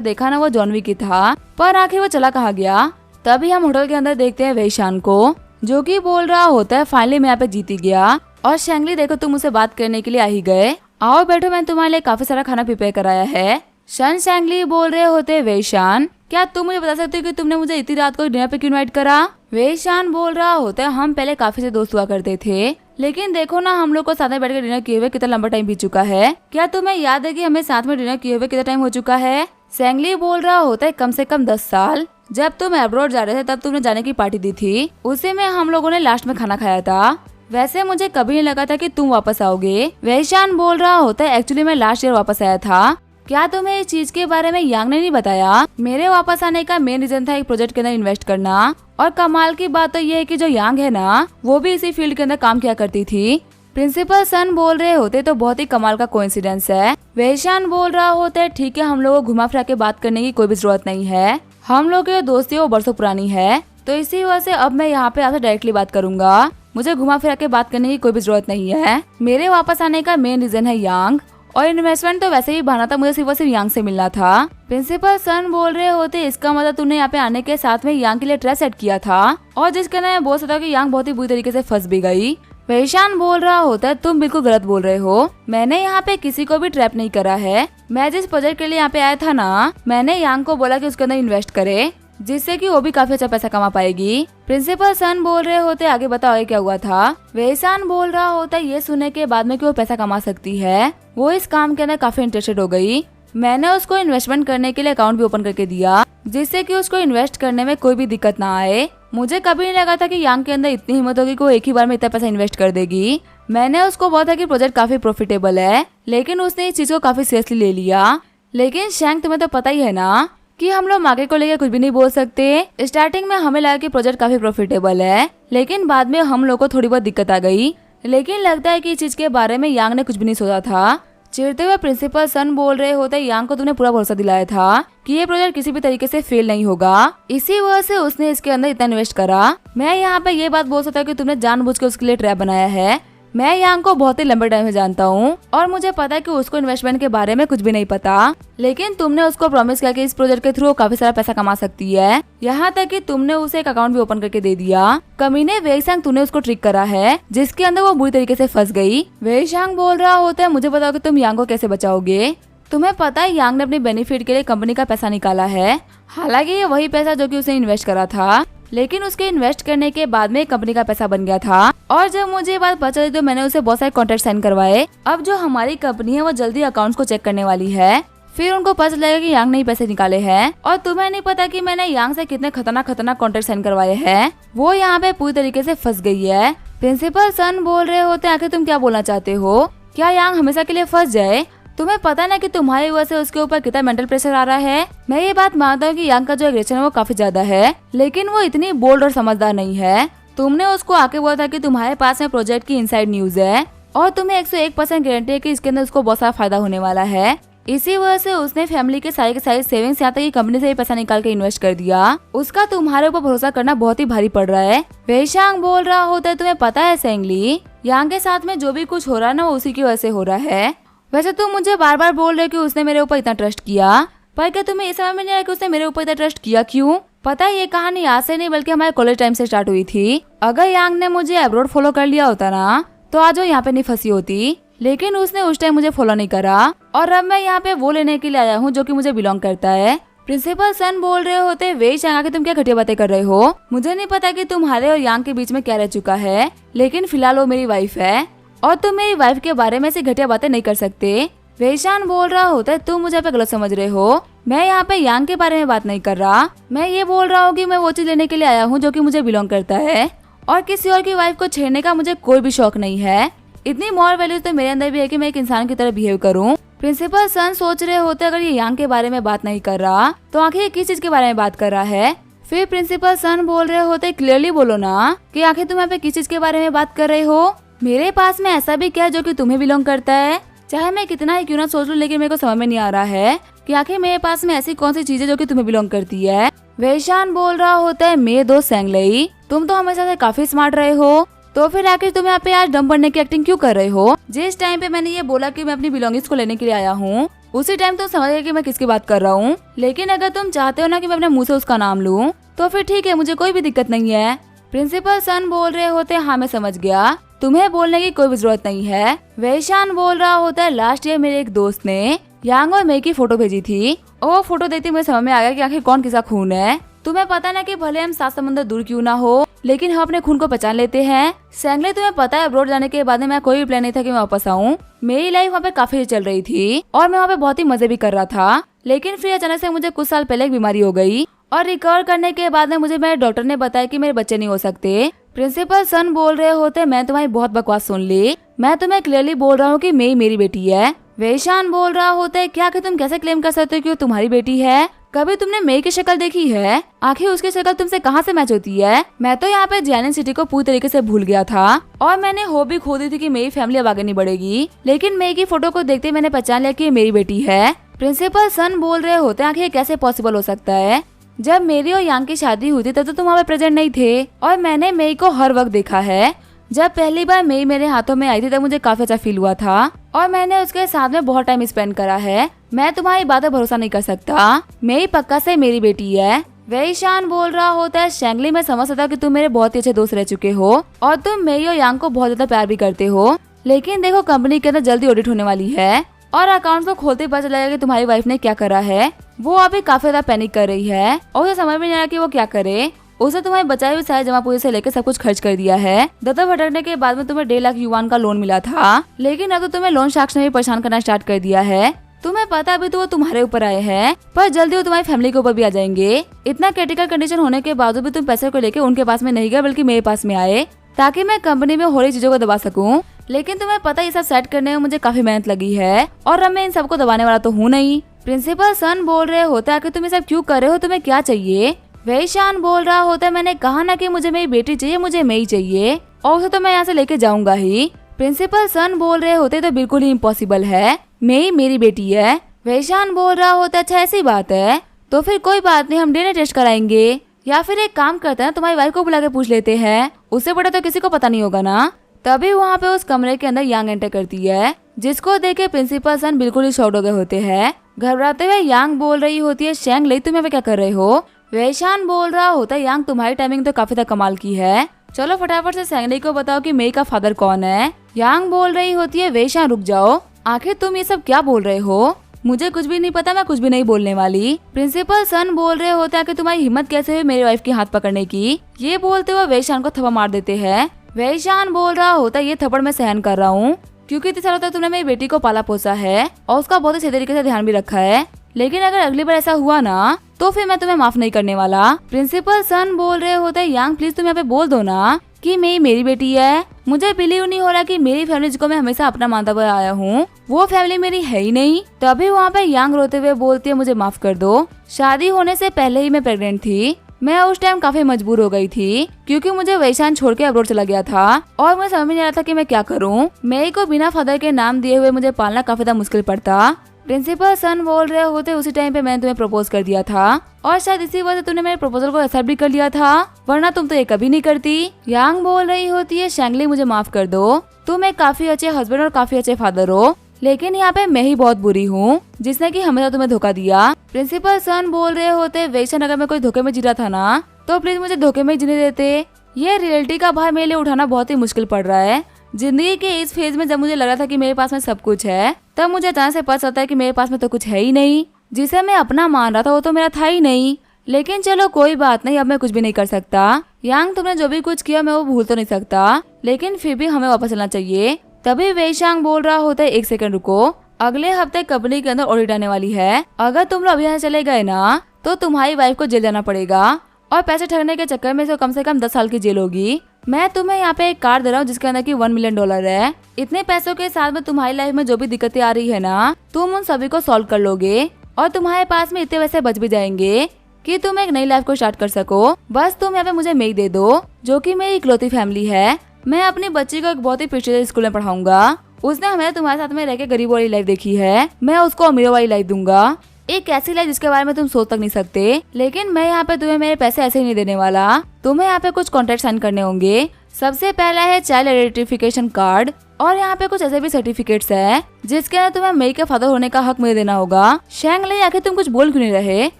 देखा ना वो जॉन विक ही था, पर आखिर वो चला कहाँ गया। तभी हम होटल के अंदर देखते हैं वेईशान को, जो कि बोल रहा होता है फाइनली मैं यहाँ पे जीत गया। और शेंगली देखो तुम मुझसे बात करने के लिए आ ही गए, आओ बैठो मैंने तुम्हारे लिए काफी सारा खाना प्रिपेयर कराया है। शन शेंगली बोल रहे होते वेईशान, क्या तुम मुझे बता सकते हो कि तुमने मुझे इतनी रात को डिनर पे क्यों इनवाइट करा। वेईशान बोल रहा होता है हम पहले काफी से दोस्त हुआ करते थे, लेकिन देखो ना हम लोग को साथ में बैठ कर डिनर किए हुए कितना लंबा टाइम बीत चुका है। क्या तुम्हें याद है कि हमें साथ में डिनर किए हुए कितना टाइम हो चुका है। शेंगली बोल रहा होता है कम से कम 10 साल। जब तुम अब्रॉड जा रहे थे तब तुमने जाने की पार्टी दी थी, उसी में हम लोगों ने लास्ट में खाना खाया था। वैसे मुझे कभी नहीं लगा था कि तुम वापस आओगे। वेईशान बोल रहा होता है एक्चुअली मैं लास्ट ईयर वापस आया था। क्या तुम्हें इस चीज के बारे में यांग ने नहीं बताया। मेरे वापस आने का मेन रीजन था एक प्रोजेक्ट के अंदर इन्वेस्ट करना, और कमाल की बात तो ये है कि जो यांग है ना वो भी इसी फील्ड के अंदर काम किया करती थी। प्रिंसिपल सन बोल रहे होते तो बहुत ही कमाल का कोइंसिडेंस है। वेईशान बोल रहा होता है ठीक है हम लोगों को घुमा फिरा के बात करने की कोई भी जरूरत नहीं है, हम लोग की दोस्ती वो बरसों पुरानी है, तो इसी वजह से अब मैं यहाँ पे आपसे डायरेक्टली बात करूंगा। मुझे घुमा फिरा के बात करने की कोई भी जरूरत नहीं है। मेरे वापस आने का मेन रीजन है यांग, और इन्वेस्टमेंट तो वैसे ही बहाना था, मुझे सिर्फ यांग से मिलना था। प्रिंसिपल सन बोल रहे होते इसका मतलब तूने यहाँ पे आने के साथ में यांग के लिए ट्रैप सेट किया था, और जिसके अंदर मैं बोल सकता हूँ कि यांग बहुत ही बुरी तरीके से फंस भी गई। वेईशान बोल रहा होता है तुम बिल्कुल गलत बोल रहे हो, मैंने यहाँ पे किसी को भी ट्रैप नहीं करा है। मैं जिस प्रोजेक्ट के लिए यहाँ पे आया था ना, मैंने यांग को बोला कि उसके अंदर इन्वेस्ट करे, जिससे कि वो भी काफी अच्छा पैसा कमा पाएगी। प्रिंसिपल सन बोल रहे होते आगे बताओ क्या हुआ था। वेईशान बोल रहा होता ये सुनने के बाद में कि वो पैसा कमा सकती है, वो इस काम के अंदर काफी इंटरेस्टेड हो गई। मैंने उसको इन्वेस्टमेंट करने के लिए अकाउंट भी ओपन करके दिया, जिससे कि उसको इन्वेस्ट करने में कोई भी दिक्कत ना आए। मुझे कभी नहीं लगा था कि यांग के अंदर इतनी हिम्मत होगी कि वो एक ही बार में इतना पैसा इन्वेस्ट कर देगी। मैंने उसको बोला था कि प्रोजेक्ट काफी प्रॉफिटेबल है, लेकिन उसने इस चीज को काफी सीरियसली ले लिया। लेकिन शैंग तुम्हें तो पता ही है ना कि हम लोग मार्केट को लेकर कुछ भी नहीं बोल सकते। स्टार्टिंग में हमें लगा कि प्रोजेक्ट काफी प्रॉफिटेबल है, लेकिन बाद में हम लोग को थोड़ी बहुत दिक्कत आ गई। लेकिन लगता है कि इस चीज के बारे में यांग ने कुछ भी नहीं सोचा था। चिढ़ते हुए प्रिंसिपल सन बोल रहे होते यांग को तुमने पूरा भरोसा दिलाया था कि ये प्रोजेक्ट किसी भी तरीके से फेल नहीं होगा, इसी वजह से उसने इसके अंदर इतना इन्वेस्ट करा। मैं यहाँ पे ये बात बोल सकता हूँ कि तुमने जानबूझ के उसके लिए ट्रैप बनाया है। मैं यांग को बहुत ही लंबे टाइम से जानता हूँ और मुझे पता है कि उसको इन्वेस्टमेंट के बारे में कुछ भी नहीं पता, लेकिन तुमने उसको प्रॉमिस किया कि इस प्रोजेक्ट के थ्रू काफी सारा पैसा कमा सकती है। यहाँ तक कि तुमने उसे एक अकाउंट भी ओपन करके दे दिया। कमीने वेईशांग तूने उसको ट्रिक करा है, जिसके अंदर वो बुरी तरीके से फंस गई। वेईशांग बोल रहा होता है मुझे बताओ कि तुम यांग को कैसे बचाओगे। तुम्हें पता है यांग ने अपने बेनिफिट के लिए कंपनी का पैसा निकाला है, हालांकि ये वही पैसा जो कि उसने इन्वेस्ट करा था, लेकिन उसके इन्वेस्ट करने के बाद में कंपनी का पैसा बन गया था। और जब मुझे ये बात पता चली तो मैंने उसे बहुत सारे कॉन्ट्रैक्ट साइन करवाए। अब जो हमारी कंपनी है वो जल्दी अकाउंट्स को चेक करने वाली है, फिर उनको पता चलेगा कि यांग ने ही पैसे निकाले हैं। और तुम्हें नहीं पता कि मैंने यांग से कितने खतरनाक कॉन्ट्रैक्ट साइन करवाए हैं। वो यहाँ पे पूरी तरीके से फंस गई है। प्रिंसिपल सन बोल रहे होते आखिर तुम क्या बोलना चाहते हो, क्या यांग हमेशा के लिए फंस जाए। तुम्हें पता ना कि तुम्हारी वजह से उसके ऊपर कितना मेंटल प्रेशर आ रहा है। मैं ये बात मानता हूँ कि यांग का जो एग्रेशन है वो काफी ज्यादा है, लेकिन वो इतनी बोल्ड और समझदार नहीं है। तुमने उसको आके बोला था कि तुम्हारे पास में प्रोजेक्ट की इनसाइड न्यूज है और तुम्हें 101% गारंटी है कि इसके अंदर उसको बहुत सारा फायदा होने वाला है। इसी वजह से उसने फैमिली के सारी सेविंग्स यहाँ तक की कंपनी से ही पैसा निकाल के इन्वेस्ट कर दिया। उसका तुम्हारे ऊपर भरोसा करना बहुत ही भारी पड़ रहा है। वेईशांग बोल रहा होता है तुम्हें पता है शेंगली, यांग के साथ में जो भी कुछ हो रहा है ना वो उसी की वजह से हो रहा है। वैसे तुम मुझे बार बार बोल रहे हो कि उसने मेरे ऊपर इतना ट्रस्ट किया, पर क्या तुम्हें ये समझ में नहीं आया कि उसने मेरे ऊपर इतना ट्रस्ट किया क्यों। पता है ये कहानी आज से नहीं बल्कि हमारे कॉलेज टाइम से स्टार्ट हुई थी। अगर यांग ने मुझे अब्रॉड फॉलो कर लिया होता ना तो आज वो यहाँ पे नहीं फंसी होती, लेकिन उसने उस टाइम मुझे फॉलो नहीं करा और अब मैं यहाँ पे वो लेने के लिए आया हूँ जो कि मुझे बिलोंग करता है। प्रिंसिपल सन बोल रहे होते वेईशांग आके तुम क्या घटिया बातें कर रहे हो। मुझे नहीं पता कि तुम्हारे और यांग के बीच में क्या रह चुका है, लेकिन फिलहाल वो मेरी वाइफ है और तुम मेरी वाइफ के बारे में ऐसी घटिया बातें नहीं कर सकते। वेईशांग बोल रहा होता है तुम मुझे पे गलत समझ रहे हो, मैं यहाँ पे यांग के बारे में बात नहीं कर रहा। मैं ये बोल रहा हूँ कि मैं वो चीज लेने के लिए आया हूँ जो कि मुझे बिलोंग करता है और किसी और की वाइफ को छेड़ने का मुझे कोई भी शौक नहीं है। इतनी मॉरल वैल्यूज तो मेरे अंदर भी है कि मैं एक इंसान की तरह बिहेव करूँ। प्रिंसिपल सन सोच रहे होते अगर ये यांग के बारे में बात नहीं कर रहा तो आखिर ये किस चीज के बारे में बात कर रहा है। फिर प्रिंसिपल सन बोल रहे होते क्लियरली बोलो ना कि आखिर तुम यहाँ पे किस चीज के बारे में बात कर रहे हो। मेरे पास में ऐसा भी क्या है जो कि तुम्हें बिलोंग करता है। चाहे मैं कितना ही क्यों ना सोच लूं लेकिन मेरे को समझ में नहीं आ रहा है कि आखिर मेरे पास में ऐसी कौन सी चीज है जो कि तुम्हें बिलोंग करती है। वैशान बोल रहा होता है मेरे दोस्त सेंगलेई, तुम तो हमेशा से काफी स्मार्ट रहे हो, तो फिर आखिर तुम यहाँ पे आज डम बनने की एक्टिंग क्यों कर रहे हो। जिस टाइम पे मैंने ये बोला कि मैं अपनी बिलोंगिंग्स को लेने के लिए आया हूँ उसी टाइम तुम समझ गए कि मैं किसकी बात कर रहा हूँ। लेकिन अगर तुम चाहते हो ना कि मैं अपने मुंह से उसका नाम लूँ तो फिर ठीक है, मुझे कोई भी दिक्कत नहीं है। प्रिंसिपल सन बोल रहे होते हाँ मैं समझ गया, तुम्हें बोलने की कोई भी जरूरत नहीं है। वैशान बोल रहा होता है लास्ट ईयर मेरे एक दोस्त ने यांग और मई की फोटो भेजी थी और वो फोटो देखते मुझे समझ में आ गया कि आखिर कौन किसका खून है। तुम्हें पता ना कि भले हम 7 समुंदर दूर क्यों ना हो लेकिन हम अपने खून को पहचान लेते हैं। सेंगले तुम्हें पता है अब्रॉड जाने के बाद में मैं कोई भी प्लान नहीं था कि मैं वापस आऊँ। मेरी लाइफ वहाँ पे काफी चल रही थी और मैं वहाँ पे बहुत ही मजे भी कर रहा था, लेकिन फिर अचानक से मुझे कुछ साल पहले एक बीमारी हो गई और रिकवर करने के बाद में मुझे मेरे डॉक्टर ने बताया कि मेरे बच्चे नहीं हो सकते। प्रिंसिपल सन बोल रहे होते मैं तुम्हारी बहुत बकवास सुन ली, मैं तुम्हें क्लियरली बोल रहा हूँ कि मेरी बेटी है। वैशान बोल रहा होता है क्या कि तुम कैसे क्लेम कर सकते हो कि वो तुम्हारी बेटी है। कभी तुमने मई की शक्ल देखी है? आखिर उसकी शक्ल तुमसे कहाँ से मैच होती है। मैं तो यहाँ पे जियानिन सिटी को पूरी तरीके से भूल गया था और मैंने होप भी खो दी थी कि मेरी फैमिली अब आगे नहीं बढ़ेगी, लेकिन मई की फोटो को देखते मैंने पहचान लिया कि मेरी बेटी है। प्रिंसिपल सन बोल रहे होते हैं आखिर कैसे पॉसिबल हो सकता है। जब मेरी और यांग की शादी हुई थी तब तो तुम वहाँ पे प्रेजेंट नहीं थे और मैंने मई को हर वक्त देखा है। जब पहली बार मई मेरे हाथों में आई थी तब मुझे काफी अच्छा फील हुआ था और मैंने उसके साथ में बहुत टाइम स्पेंड करा है। मैं तुम्हारी बातों भरोसा नहीं कर सकता, मई पक्का से मेरी बेटी है। वैशान बोल रहा होता है शेंगली मैं समझ सकता हूँ कि तुम मेरे बहुत ही अच्छे दोस्त रह चुके हो और तुम मई और यांग को बहुत ज्यादा प्यार भी करते हो, लेकिन देखो कंपनी के अंदर जल्दी ऑडिट होने वाली है और अकाउंट को खोलते पता चलेगा कि तुम्हारी वाइफ ने क्या करा है। वो अभी काफी ज्यादा पैनिक कर रही है और उसे समझ में नहीं आ रहा कि वो क्या करे। उसे तुम्हारी बचाई हुई सारी जमा पूंजी से लेकर सब कुछ खर्च कर दिया है। दत्तक भटकने के बाद में तुम्हें 1.5 लाख युआन का लोन मिला था, लेकिन अब तो तुम्हें लोन शार्क्स ने भी परेशान करना स्टार्ट कर दिया है। तुम्हें पता अभी तो वो तुम्हारे ऊपर आए हैं पर जल्दी वो तुम्हारी फैमिली के ऊपर भी आ जाएंगे। इतना क्रिटिकल कंडीशन होने के बावजूद भी तुम पैसे को लेकर उनके पास में नहीं गए बल्कि मेरे पास में आए ताकि मैं कंपनी में हो रही चीजों को दबा सकूं। लेकिन तुम्हें पता ये सब सेट करने में मुझे काफी मेहनत लगी है और अब मैं इन सबको दबाने वाला तो हूँ नहीं। प्रिंसिपल सन बोल रहे होता है कि तुम ये सब क्यों कर रहे हो, तुम्हें क्या चाहिए। वैशान बोल रहा होता है मैंने कहा ना कि मुझे मेरी बेटी चाहिए, मुझे मई चाहिए और उसे तो मैं यहाँ से लेके जाऊंगा ही। प्रिंसिपल सन बोल रहे होते तो बिल्कुल ही इम्पॉसिबल है, मई मेरी बेटी है। वैशान बोल रहा होता अच्छा ऐसी बात है तो फिर कोई बात नहीं, हम डीएनए टेस्ट कराएंगे या फिर एक काम करते हैं तुम्हारी वाइफ को बुला के पूछ लेते हैं, उससे बड़ा तो किसी को पता नहीं होगा ना। तभी वहाँ पे उस कमरे के अंदर यांग एंटर करती है जिसको देखे प्रिंसिपल सन बिल्कुल ही शॉक्ड हो गए होते हैं। घबराते हुए यांग बोल रही होती है शेंगली तुम यहाँ पे क्या कर रहे हो। वैशान बोल रहा होता है यांग तुम्हारी टाइमिंग तो काफी तक कमाल की है, चलो फटाफट से शेंगली को बताओ कि मई का फादर कौन है। यांग बोल रही होती है वैशान रुक जाओ, आखिर तुम ये सब क्या बोल रहे हो, मुझे कुछ भी नहीं पता, मैं कुछ भी नहीं बोलने वाली। प्रिंसिपल सन बोल रहे होते हैं कि तुम्हारी हिम्मत कैसे हुई मेरी वाइफ के हाथ पकड़ने की। ये बोलते हुए वैशान को थप्पड़ मार देते हैं। वैशान बोल रहा होता है ये थप्पड़ मैं सहन कर रहा हूँ क्योंकि इतने सालों तक तुमने मेरी बेटी को पाला पोसा है और उसका बहुत ही सही तरीके से ध्यान भी रखा है, लेकिन अगर अगली बार ऐसा हुआ ना तो फिर मैं तुम्हें माफ नहीं करने वाला। प्रिंसिपल सन बोल रहे होते हैं यांग प्लीज तुम यहाँ पे बोल दो ना कि मई मेरी बेटी है। मुझे बिलीव नहीं हो रहा कि मेरी फैमिली जिसको मैं हमेशा अपना मानता हुआ आया हूँ वो फैमिली मेरी है ही नहीं। तभी वहाँ पे यांग रोते हुए बोलती है मुझे माफ कर दो, शादी होने से पहले ही मैं प्रेग्नेंट थी, मैं उस टाइम काफी मजबूर हो गई थी क्योंकि मुझे वैशान छोड़ के अब्रॉड चला गया था और मुझे समझ में नहीं आ रहा था कि मैं क्या करूँ। मई को बिना फादर के नाम दिए हुए मुझे पालना काफी ज्यादा मुश्किल पड़ता। प्रिंसिपल सन बोल रहे होते उसी टाइम पे मैंने तुम्हें प्रपोज कर दिया था और शायद इसी वजह से तुमने मेरे प्रपोजल को एक्सेप्ट भी कर लिया था, वरना तुम तो ये कभी नहीं करती। यांग बोल रही होती है शेंगली मुझे माफ कर दो, तुम एक काफी अच्छे हस्बैंड और काफी अच्छे फादर हो, लेकिन यहाँ पे मैं ही बहुत बुरी हूँ जिसने कि हमेशा तुम्हें धोखा दिया। प्रिंसिपल सन बोल रहे होते वैशान अगर मैं कोई धोखे में जीता था ना तो प्लीज मुझे धोखे में जीने देते। ये रियलिटी का भार मेरे लिए उठाना बहुत ही मुश्किल पड़ रहा है। जिंदगी के इस फेज में जब मुझे लग रहा था कि मेरे पास में सब कुछ है तब मुझे अचानक से पता चलता है कि मेरे पास में तो कुछ है ही नहीं, जिसे मैं अपना मान रहा था वो तो मेरा था ही नहीं। लेकिन चलो कोई बात नहीं, अब मैं कुछ भी नहीं कर सकता। यांग तुमने जो भी कुछ किया मैं वो भूल तो नहीं सकता, लेकिन फिर भी हमें वापस चलना चाहिए। तभी वैशांग बोल रहा होता है एक सेकंड रुको, अगले हफ्ते कंपनी के अंदर ऑडिट आने वाली है, अगर तुम लोग अभी यहाँ चले गए ना तो तुम्हारी वाइफ को जेल जाना पड़ेगा और पैसे ठगने के चक्कर में से कम 10 साल की जेल होगी। मैं तुम्हें यहाँ पे एक कार दे रहा हूँ जिसके अंदर की $1 मिलियन है। इतने पैसों के साथ में तुम्हारी लाइफ में जो भी दिक्कतें आ रही है ना, तुम उन सभी को सॉल्व कर लोगे और तुम्हारे पास में इतने पैसे बच भी जाएंगे कि तुम एक नई लाइफ को स्टार्ट कर सको। बस तुम यहाँ पे मुझे मेई दे दो, जो कि मेरी इकलौती फैमिली है। मैं अपनी बच्ची को एक बहुत ही प्रेस्टीजियस स्कूल में पढ़ाऊंगा। उसने हमें तुम्हारे साथ में रह के गरीबों वाली लाइफ देखी है, मैं उसको अमीरों वाली लाइफ दूंगा। एक ऐसी लाइफ जिसके बारे में तुम सोच तक नहीं सकते। लेकिन मैं यहाँ पे तुम्हें मेरे पैसे ऐसे ही नहीं देने वाला। तुम्हें यहाँ पे कुछ कॉन्ट्रैक्ट साइन करने होंगे। सबसे पहला है चाइल्ड आइडेंटिफिकेशन कार्ड, और यहाँ पे कुछ ऐसे भी सर्टिफिकेट्स है जिसके अंदर तुम्हें मेई के फादर होने का हक मुझे देना होगा। शैंगली, आखिर तुम कुछ बोल क्यों नहीं रहे?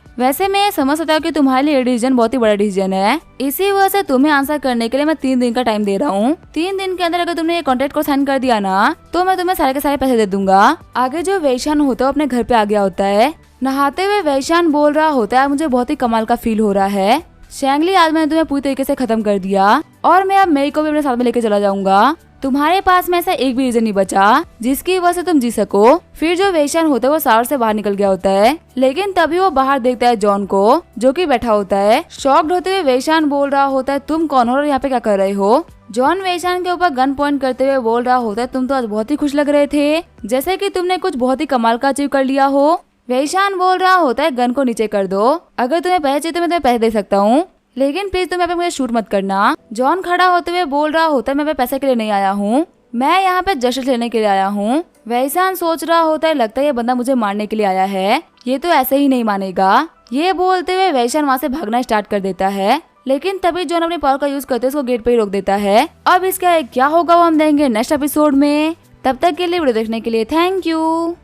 वैसे मैं समझ सकता हूँ कि तुम्हारे लिए डिसीजन बहुत ही बड़ा डिसीजन है। इसी वजह से तुम्हें आंसर करने के लिए मैं 3 दिन का टाइम दे रहा हूँ। 3 दिन के अंदर अगर तुमने ये कॉन्ट्रैक्ट को साइन कर दिया ना, तो मैं तुम्हें सारे के सारे पैसे दे दूंगा। आगे जो वैशान होता है अपने घर पे आ गया होता है। नहाते हुए वैशान बोल रहा होता है, मुझे बहुत ही कमाल का फील हो रहा है शैंगली, आज मैंने तुम्हें पूरी तरीके से खत्म कर दिया और मैं अब मेई को भी अपने साथ में लेके चला जाऊंगा। तुम्हारे पास में ऐसा एक भी रीजन नहीं बचा जिसकी वजह से तुम जी सको। फिर जो वैशान होता है वो सावर से बाहर निकल गया होता है, लेकिन तभी वो बाहर देखता है जॉन को, जो कि बैठा होता है। शॉक्ड होते हुए वैशान बोल रहा होता है, तुम कौन हो और यहाँ पे क्या कर रहे हो? जॉन वैशान के ऊपर गन पॉइंट करते हुए बोल रहा होता है, तुम तो आज बहुत ही खुश लग रहे थे, जैसे कि तुमने कुछ बहुत ही कमाल का अचीव कर लिया हो। वैशान बोल रहा होता है, गन को नीचे कर दो, अगर तुम्हें पैसे चाहिए तो मैं तुम्हें पैसे दे सकता हूँ, लेकिन प्लीज तुम यहाँ पे मुझे शूट मत करना। जॉन खड़ा होते हुए बोल रहा होता है, मैं पे पैसे के लिए नहीं आया हूँ, मैं यहाँ पे जश्न लेने के लिए आया हूँ। वैशान सोच रहा होता है, लगता है ये बंदा मुझे मारने के लिए आया है, ये तो ऐसे ही नहीं मानेगा। ये बोलते हुए वैशान वहाँ से भागना स्टार्ट कर देता है, लेकिन तभी जॉन अपनी पावर का यूज करते उसको गेट पे ही रोक देता है। अब इसका क्या होगा वो हम देंगे नेक्स्ट एपिसोड में। तब तक के लिए वीडियो देखने के लिए थैंक यू।